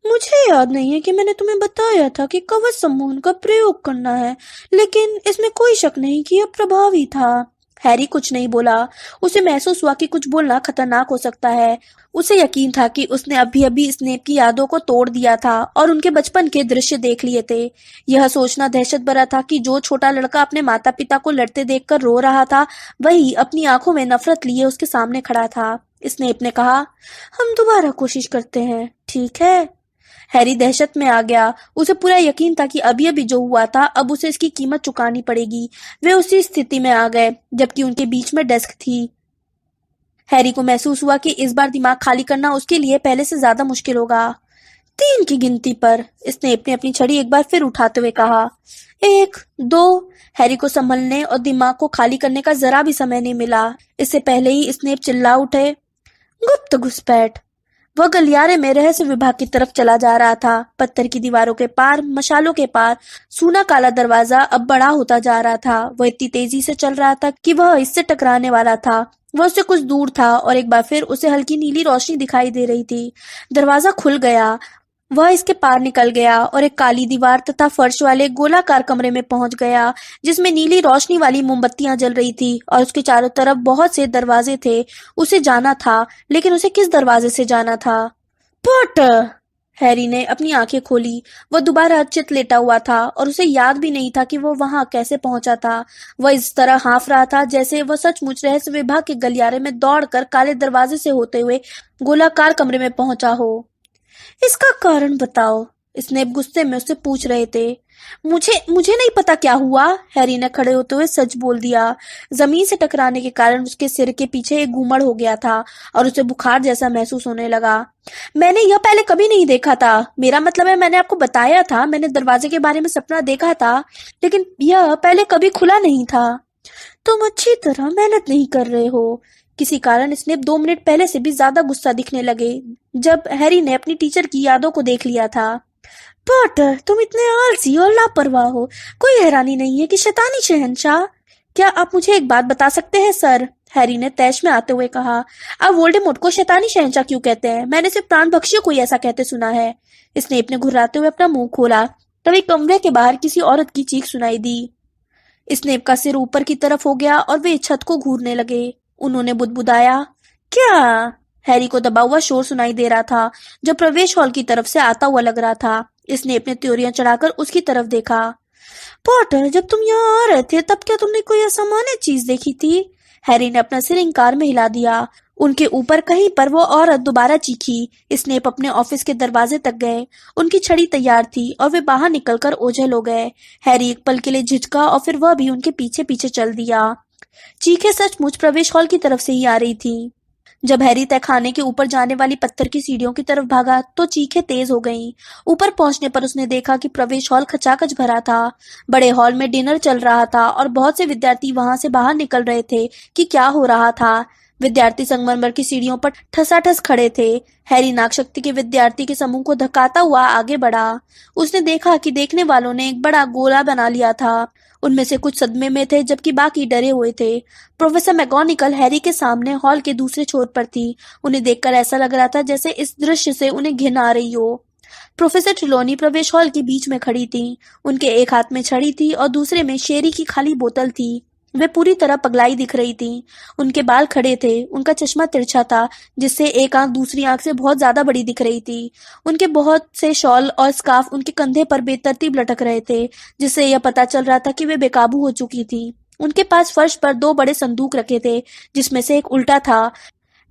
मुझे याद नहीं है कि मैंने तुम्हें बताया था कि कवच सम्मोहन का प्रयोग करना है, लेकिन इसमें कोई शक नहीं कि यह प्रभावी था। हैरी कुछ नहीं बोला। उसे महसूस हुआ कि कुछ बोलना खतरनाक हो सकता है। उसे यकीन था कि उसने अभी अभी स्नेप की यादों को तोड़ दिया था और उनके बचपन के दृश्य देख लिए थे। यह सोचना दहशत भरा था कि जो छोटा लड़का अपने माता पिता को लड़ते देखकर रो रहा था, वही अपनी आंखों में नफरत लिए उसके सामने खड़ा था। स्नेप ने कहा, हम दोबारा कोशिश करते हैं, ठीक है? हैरी दहशत में आ गया। उसे पूरा यकीन था कि अभी अभी जो हुआ था अब उसे इसकी कीमत चुकानी पड़ेगी। वे उसी स्थिति में आ गए जबकि उनके बीच में डेस्क थी। हैरी को महसूस हुआ कि इस बार दिमाग खाली करना उसके लिए पहले से ज्यादा मुश्किल होगा। 3 की गिनती पर स्नेप ने अपनी छड़ी एक बार फिर उठाते हुए कहा, 1, 2। हैरी को संभलने और दिमाग को खाली करने का जरा भी समय नहीं मिला। इससे पहले ही स्नेप चिल्ला उठे, गुप्त घुसपैठ। वह गलियारे में रहस्य विभाग की तरफ चला जा रहा था। पत्थर की दीवारों के पार, मशालों के पार, सूना काला दरवाजा अब बड़ा होता जा रहा था। वह इतनी तेजी से चल रहा था कि वह इससे टकराने वाला था। वह उससे कुछ दूर था और एक बार फिर उसे हल्की नीली रोशनी दिखाई दे रही थी। दरवाजा खुल गया। वह इसके पार निकल गया और एक काली दीवार तथा फर्श वाले गोलाकार कमरे में पहुंच गया जिसमें नीली रोशनी वाली मोमबत्तियां जल रही थी और उसके चारों तरफ बहुत से दरवाजे थे। उसे जाना था, लेकिन उसे किस दरवाजे से जाना था? पॉटर! हैरी ने अपनी आंखें खोली। वह दोबारा चित लेटा हुआ था और उसे याद भी नहीं था कि वो वहां कैसे पहुंचा था। वह इस तरह हाँफ रहा था जैसे वह सचमुच रहस्य विभाग के गलियारे में दौड़कर काले दरवाजे से होते हुए गोलाकार कमरे में पहुंचा हो। इसका कारण बताओ, स्नेप गुस्से में उससे पूछ रहे थे। मुझे नहीं पता क्या हुआ, हैरी ने खड़े होते हुए सच बोल दिया। जमीन से टकराने के कारण उसके सिर के पीछे एक घूमड़ हो गया था और उसे बुखार जैसा महसूस होने लगा। मैंने यह पहले कभी नहीं देखा था। मेरा मतलब है, मैंने आपको बताया था, मैंने दरवाजे के बारे में सपना देखा था, लेकिन यह पहले कभी खुला नहीं था। तुम अच्छी तरह मेहनत नहीं कर रहे हो। किसी कारण स्नेप 2 मिनट पहले से भी ज्यादा गुस्सा दिखने लगे जब हैरी ने अपनी टीचर की यादों को देख लिया था। पॉटर, तुम इतने आलसी और लापरवाह हो। कोई हैरानी नहीं है कि शैतानी शहंशाह। क्या आप मुझे एक बात बता सकते हैं सर? हैरी ने तैश में आते हुए कहा। आप वोल्डेमॉर्ट को शैतानी शहंशाह क्यों कहते हैं? मैंने सिर्फ प्राणभक्षियों को ऐसा कहते सुना है। स्नेप ने घुर्राते हुए अपना मुंह खोला। तभी कमरे के बाहर किसी औरत की चीख सुनाई दी। स्नेप का सिर ऊपर की तरफ हो गया और वे छत को घूरने लगे। उन्होंने बुदबुदाया, क्या? हैरी को दबा हुआ शोर सुनाई दे रहा था जो प्रवेश हॉल की तरफ से आता हुआ लग रहा था। स्नेप ने त्योरियां चढ़ाकर उसकी तरफ देखा। पॉटर, जब तुम यहाँ आ रहे थे तब क्या तुमने कोई असामान्य चीज देखी थी? हैरी ने अपना सिर इंकार में हिला दिया। उनके ऊपर कहीं पर वो औरत दोबारा चीखी। स्नेप अपने ऑफिस के दरवाजे तक गए। उनकी छड़ी तैयार थी और वे बाहर निकलकर ओझल हो गए। हैरी एक पल के लिए झिझका और फिर वह भी उनके पीछे पीछे चल दिया। चीखें सचमुच प्रवेश हॉल की तरफ से ही आ रही थी। जब हैरी तहखाने के ऊपर जाने वाली पत्थर की सीढ़ियों की तरफ भागा तो चीखें तेज हो गईं। ऊपर पहुंचने पर उसने देखा कि प्रवेश हॉल खचाखच भरा था। बड़े हॉल में डिनर चल रहा था और बहुत से विद्यार्थी वहां से बाहर निकल रहे थे कि क्या हो रहा था। विद्यार्थी संगमरमर की सीढ़ियों पर ठसाठस खड़े थे। हैरी नागशक्ति के विद्यार्थी के समूह को धक्काता हुआ आगे बढ़ा। उसने देखा कि देखने वालों ने एक बड़ा गोला बना लिया था। उनमें से कुछ सदमे में थे जबकि बाकी डरे हुए थे। प्रोफेसर मैगोनिकल हैरी के सामने हॉल के दूसरे छोर पर थी। उन्हें देखकर ऐसा लग रहा था जैसे इस दृश्य से उन्हें घिन आ रही हो। प्रोफेसर ट्रिलॉनी प्रवेश हॉल के बीच में खड़ी थी। उनके एक हाथ में छड़ी थी और दूसरे में शेरी की खाली बोतल थी। वे पूरी तरह पगलाई दिख रही थी। उनके बाल खड़े थे, उनका चश्मा तिरछा था, जिससे एक आंख दूसरी आंख से बहुत ज्यादा बड़ी दिख रही थी। उनके बहुत से शॉल और स्कार्फ उनके कंधे पर बेतरतीब लटक रहे थे, जिससे यह पता चल रहा था कि वे बेकाबू हो चुकी थी। उनके पास फर्श पर 2 बड़े संदूक रखे थे, जिसमें से एक उल्टा था।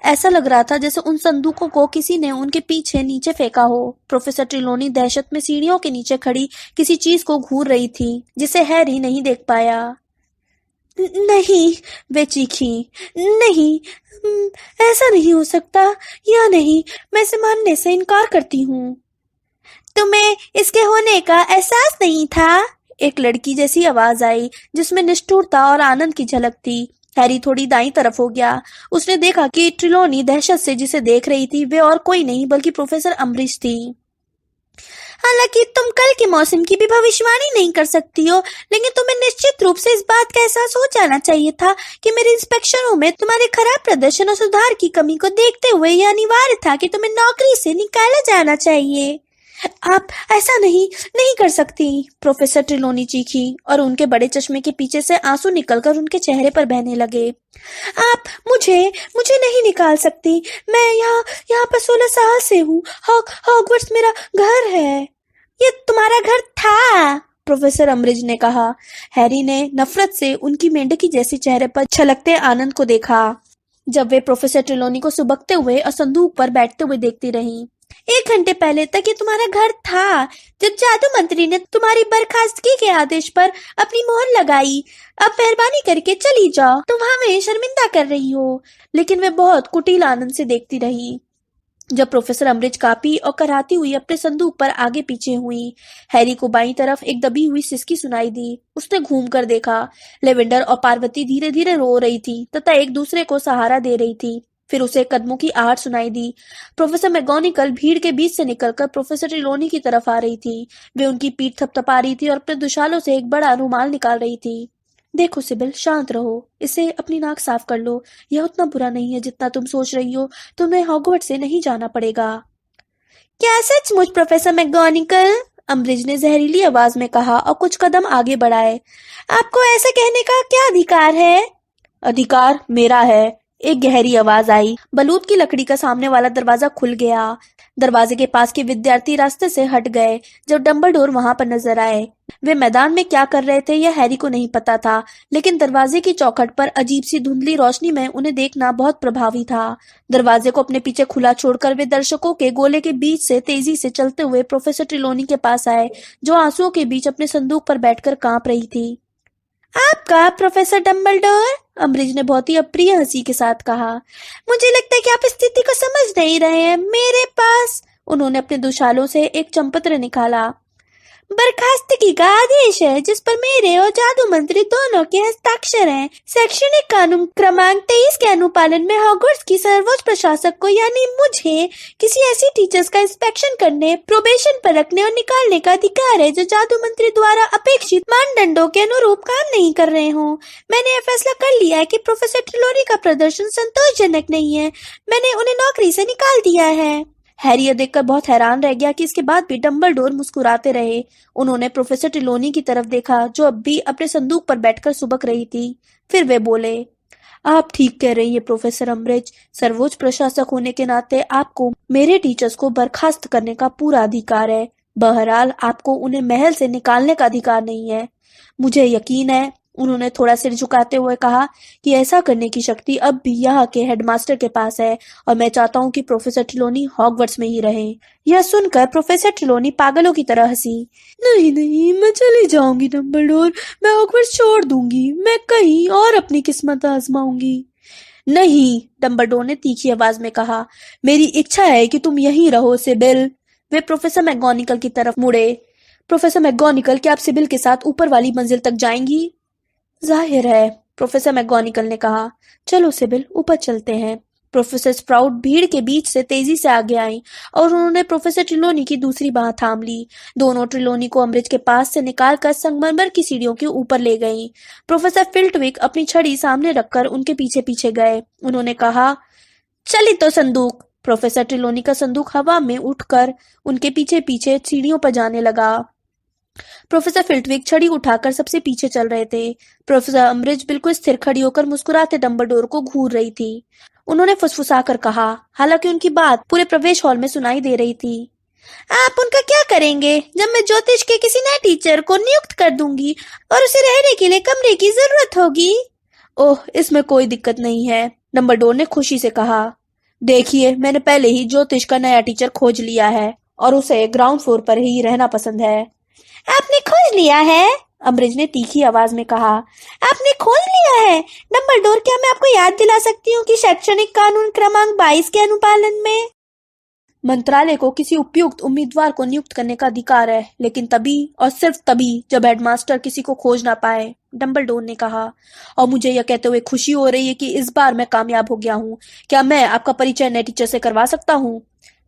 ऐसा लग रहा था जैसे उन संदूकों को किसी ने उनके पीछे नीचे फेंका हो। प्रोफेसर ट्रिलॉनी दहशत में सीढ़ियों के नीचे खड़ी किसी चीज को घूर रही थी, जिसे हैरी नहीं देख पाया। नहीं, वे चीखी। नहीं, ऐसा नहीं हो सकता। या नहीं, मैं इसे मानने से इनकार करती हूँ। तुम्हें इसके होने का एहसास नहीं था? एक लड़की जैसी आवाज आई, जिसमें निष्ठुरता और आनंद की झलक थी। हैरी थोड़ी दाईं तरफ हो गया। उसने देखा कि ट्रिलॉनी दहशत से जिसे देख रही थी वे और कोई नहीं बल्कि प्रोफेसर अम्बरिश थी। हालांकि तुम कल के मौसम की भी भविष्यवाणी नहीं कर सकती हो, लेकिन तुम्हें निश्चित रूप से इस बात का एहसास हो जाना चाहिए था कि मेरे इंस्पेक्शनों में तुम्हारे खराब प्रदर्शन और सुधार की कमी को देखते हुए यह अनिवार्य था कि तुम्हें नौकरी से निकाला जाना चाहिए। आप ऐसा नहीं कर सकती, प्रोफेसर ट्रिलॉनी चीखी और उनके बड़े चश्मे के पीछे से आंसू निकलकर उनके चेहरे पर बहने लगे। आप मुझे नहीं निकाल सकती। मैं यहाँ पर 16 साल से हूँ। हॉगवर्ट्स मेरा घर है। ये तुम्हारा घर था, प्रोफेसर अम्बरिज ने कहा। हैरी ने नफरत से उनकी मेंढकी जैसी चेहरे पर छलकते आनंद को देखा, जब वे प्रोफेसर ट्रिलॉनी को सुबकते हुए और संदूक पर बैठते हुए देखती रहीं। 1 घंटे पहले तक ये तुम्हारा घर था, जब जादू मंत्री ने तुम्हारी बर्खास्तगी के आदेश पर अपनी मोहर लगाई। अब मेहरबानी करके चली जाओ, तुम हमें शर्मिंदा कर रही हो। लेकिन वे बहुत कुटिल आनंद से देखती रही। जब प्रोफेसर अम्बरिज कांपी और कराती हुई अपने संदूक पर आगे पीछे हुई, हैरी को बाईं तरफ एक दबी हुई सिसकी सुनाई दी। उसने घूम कर देखा। लेवेंडर और पार्वती धीरे धीरे रो रही थी तथा एक दूसरे को सहारा दे रही थी। फिर उसे कदमों की आहट सुनाई दी। प्रोफेसर मैगोनिकल भीड़ के बीच से निकलकर प्रोफेसर ट्रिलॉनी की तरफ आ रही थी। वे उनकी पीठ थपथपा रही थी और अपने दुशालों से एक बड़ा रुमाल निकाल रही थी। देखो सिबिल, शांत रहो। इससे अपनी नाक साफ कर लो। यह उतना बुरा नहीं है जितना तुम सोच रही हो। तुम्हें हॉगवर्ट्स से नहीं जाना पड़ेगा। क्या सचमुच प्रोफेसर मैगोनिकल? अम्बरिज ने जहरीली आवाज में कहा और कुछ कदम आगे बढ़ाए। आपको ऐसा कहने का क्या अधिकार है? अधिकार मेरा है, एक गहरी आवाज आई। बलूत की लकड़ी का सामने वाला दरवाजा खुल गया। दरवाजे के पास के विद्यार्थी रास्ते से हट गए जब डंबलडोर वहां पर नजर आए। वे मैदान में क्या कर रहे थे यह हैरी को नहीं पता था, लेकिन दरवाजे की चौखट पर अजीब सी धुंधली रोशनी में उन्हें देखना बहुत प्रभावी था। दरवाजे को अपने पीछे खुला छोड़कर वे दर्शकों के गोले के बीच से तेजी से चलते हुए प्रोफेसर ट्रिलॉनी के पास आए, जो आंसुओं के बीच अपने संदूक पर बैठकर कांप रही थी। आपका प्रोफेसर डंबलडोर? अम्बरिज ने बहुत ही अप्रिय हंसी के साथ कहा। मुझे लगता है कि आप स्थिति को समझ नहीं रहे हैं। मेरे पास, उन्होंने अपने दुशालों से एक चंपत्र निकाला, बर्खास्तगी का आदेश है जिस पर मेरे और जादू मंत्री दोनों के हस्ताक्षर हैं। शैक्षणिक कानून क्रमांक 23 के अनुपालन में हॉगवर्ट्स की सर्वोच्च प्रशासक को यानी मुझे किसी ऐसी टीचर्स का इंस्पेक्शन करने, प्रोबेशन पर रखने और निकालने का अधिकार है जो जादू मंत्री द्वारा अपेक्षित मानदंडों के अनुरूप काम नहीं कर रहे हों। मैंने यह फैसला कर लिया है कि प्रोफेसर ट्रिलॉनी का प्रदर्शन संतोषजनक नहीं है। मैंने उन्हें नौकरी से निकाल दिया है। हैरी यह देखकर बहुत हैरान रह गया कि इसके बाद भी डंबलडोर मुस्कुराते रहे। उन्होंने प्रोफेसर ट्रिलॉनी की तरफ देखा, जो अब भी अपने संदूक पर बैठकर सुबक रही थी। फिर वे बोले, आप ठीक कह रही है प्रोफेसर अम्बरिज। सर्वोच्च प्रशासक होने के नाते आपको मेरे टीचर्स को बर्खास्त करने का पूरा अधिकार है। बहरहाल आपको उन्हें महल से निकालने का अधिकार नहीं है। मुझे यकीन है, उन्होंने थोड़ा सिर झुकाते हुए कहा, कि ऐसा करने की शक्ति अब भी यहाँ के हेडमास्टर के पास है और मैं चाहता हूँ कि प्रोफेसर ट्रिलॉनी हॉगवर्ट्स में ही रहें। यह सुनकर प्रोफेसर ट्रिलॉनी पागलों की तरह हंसी। नहीं, मैं चली जाऊंगी डंबलडोर। मैं हॉगवर्ट्स छोड़ दूंगी। मैं कहीं और अपनी किस्मत आजमाऊंगी। नहीं, डंबलडोर ने तीखी आवाज में कहा, मेरी इच्छा है कि तुम यहीं रहो सिबिल। वे प्रोफेसर मैगोनिकल की तरफ मुड़े। प्रोफेसर मैगोनिकल, क्या आप सिबिल के साथ ऊपर वाली मंजिल तक जाएंगी? जाहिर है, प्रोफेसर मैगोनिकल ने कहा। चलो सिबिल, ऊपर चलते हैं। प्रोफेसर स्प्राउट भीड़ के बीच से तेजी से आगे आई और उन्होंने प्रोफेसर ट्रिलॉनी की दूसरी बांह थाम ली। दोनों ट्रिलॉनी को अम्बरिज के पास से निकालकर संगमरमर की सीढ़ियों के ऊपर ले गईं। प्रोफेसर फिल्टविक अपनी छड़ी सामने रखकर उनके पीछे पीछे गए। उन्होंने कहा, चली तो संदूक। प्रोफेसर ट्रिलोनी का संदूक हवा में उठकर उनके पीछे पीछे सीढ़ियों पर जाने लगा। प्रोफेसर फिल्टविक छड़ी उठाकर सबसे पीछे चल रहे थे। प्रोफेसर अम्बरिज बिल्कुल स्थिर खड़ी होकर मुस्कुराते डंबलडोर को घूर रही थी। उन्होंने फुसफुसाकर कहा, हालांकि उनकी बात पूरे प्रवेश हॉल में सुनाई दे रही थी। आप उनका क्या करेंगे जब मैं ज्योतिष के किसी नए टीचर को नियुक्त कर दूंगी और उसे रहने के लिए कमरे की जरूरत होगी? ओह, इसमें कोई दिक्कत नहीं है, डंबलडोर ने खुशी से कहा। देखिए, मैंने पहले ही ज्योतिष का नया टीचर खोज लिया है और उसे ग्राउंड फ्लोर पर ही रहना पसंद है। आपने खोज लिया है? अम्बरिज ने तीखी आवाज में कहा। आपने खोज लिया है? डंबलडोर, क्या मैं आपको याद दिला सकती हूँ कि शैक्षणिक कानून क्रमांक 22 के अनुपालन में मंत्रालय को किसी उपयुक्त उम्मीदवार को नियुक्त करने का अधिकार है, लेकिन तभी और सिर्फ तभी जब हेडमास्टर किसी को खोज ना पाए, डंबलडोर ने कहा। और मुझे यह कहते हुए खुशी हो रही है कि इस बार मैं कामयाब हो गया हूँ। क्या मैं आपका परिचय नए टीचर से करवा सकता हूँ?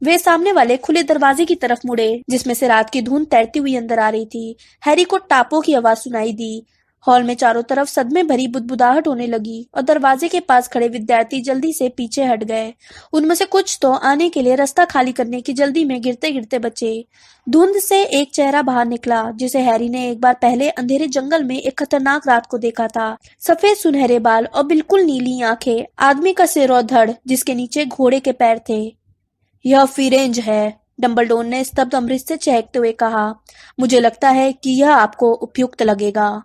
वे सामने वाले खुले दरवाजे की तरफ मुड़े, जिसमें से रात की धुंध तैरती हुई अंदर आ रही थी। हैरी को टापों की आवाज सुनाई दी। हॉल में चारों तरफ सदमे भरी बुदबुदाहट होने लगी और दरवाजे के पास खड़े विद्यार्थी जल्दी से पीछे हट गए। उनमें से कुछ तो आने के लिए रास्ता खाली करने की जल्दी में गिरते गिरते बचे। धुंध से एक चेहरा बाहर निकला, जिसे हैरी ने एक बार पहले अंधेरे जंगल में एक खतरनाक रात को देखा था। सफेद सुनहरे बाल और बिल्कुल नीली आंखें, आदमी का सिर और धड़, जिसके नीचे घोड़े के पैर थे। यह फिरेंज है, डंबलडोर ने स्तब्ध अमृत से चहकते हुए कहा। मुझे लगता है कि यह आपको उपयुक्त लगेगा।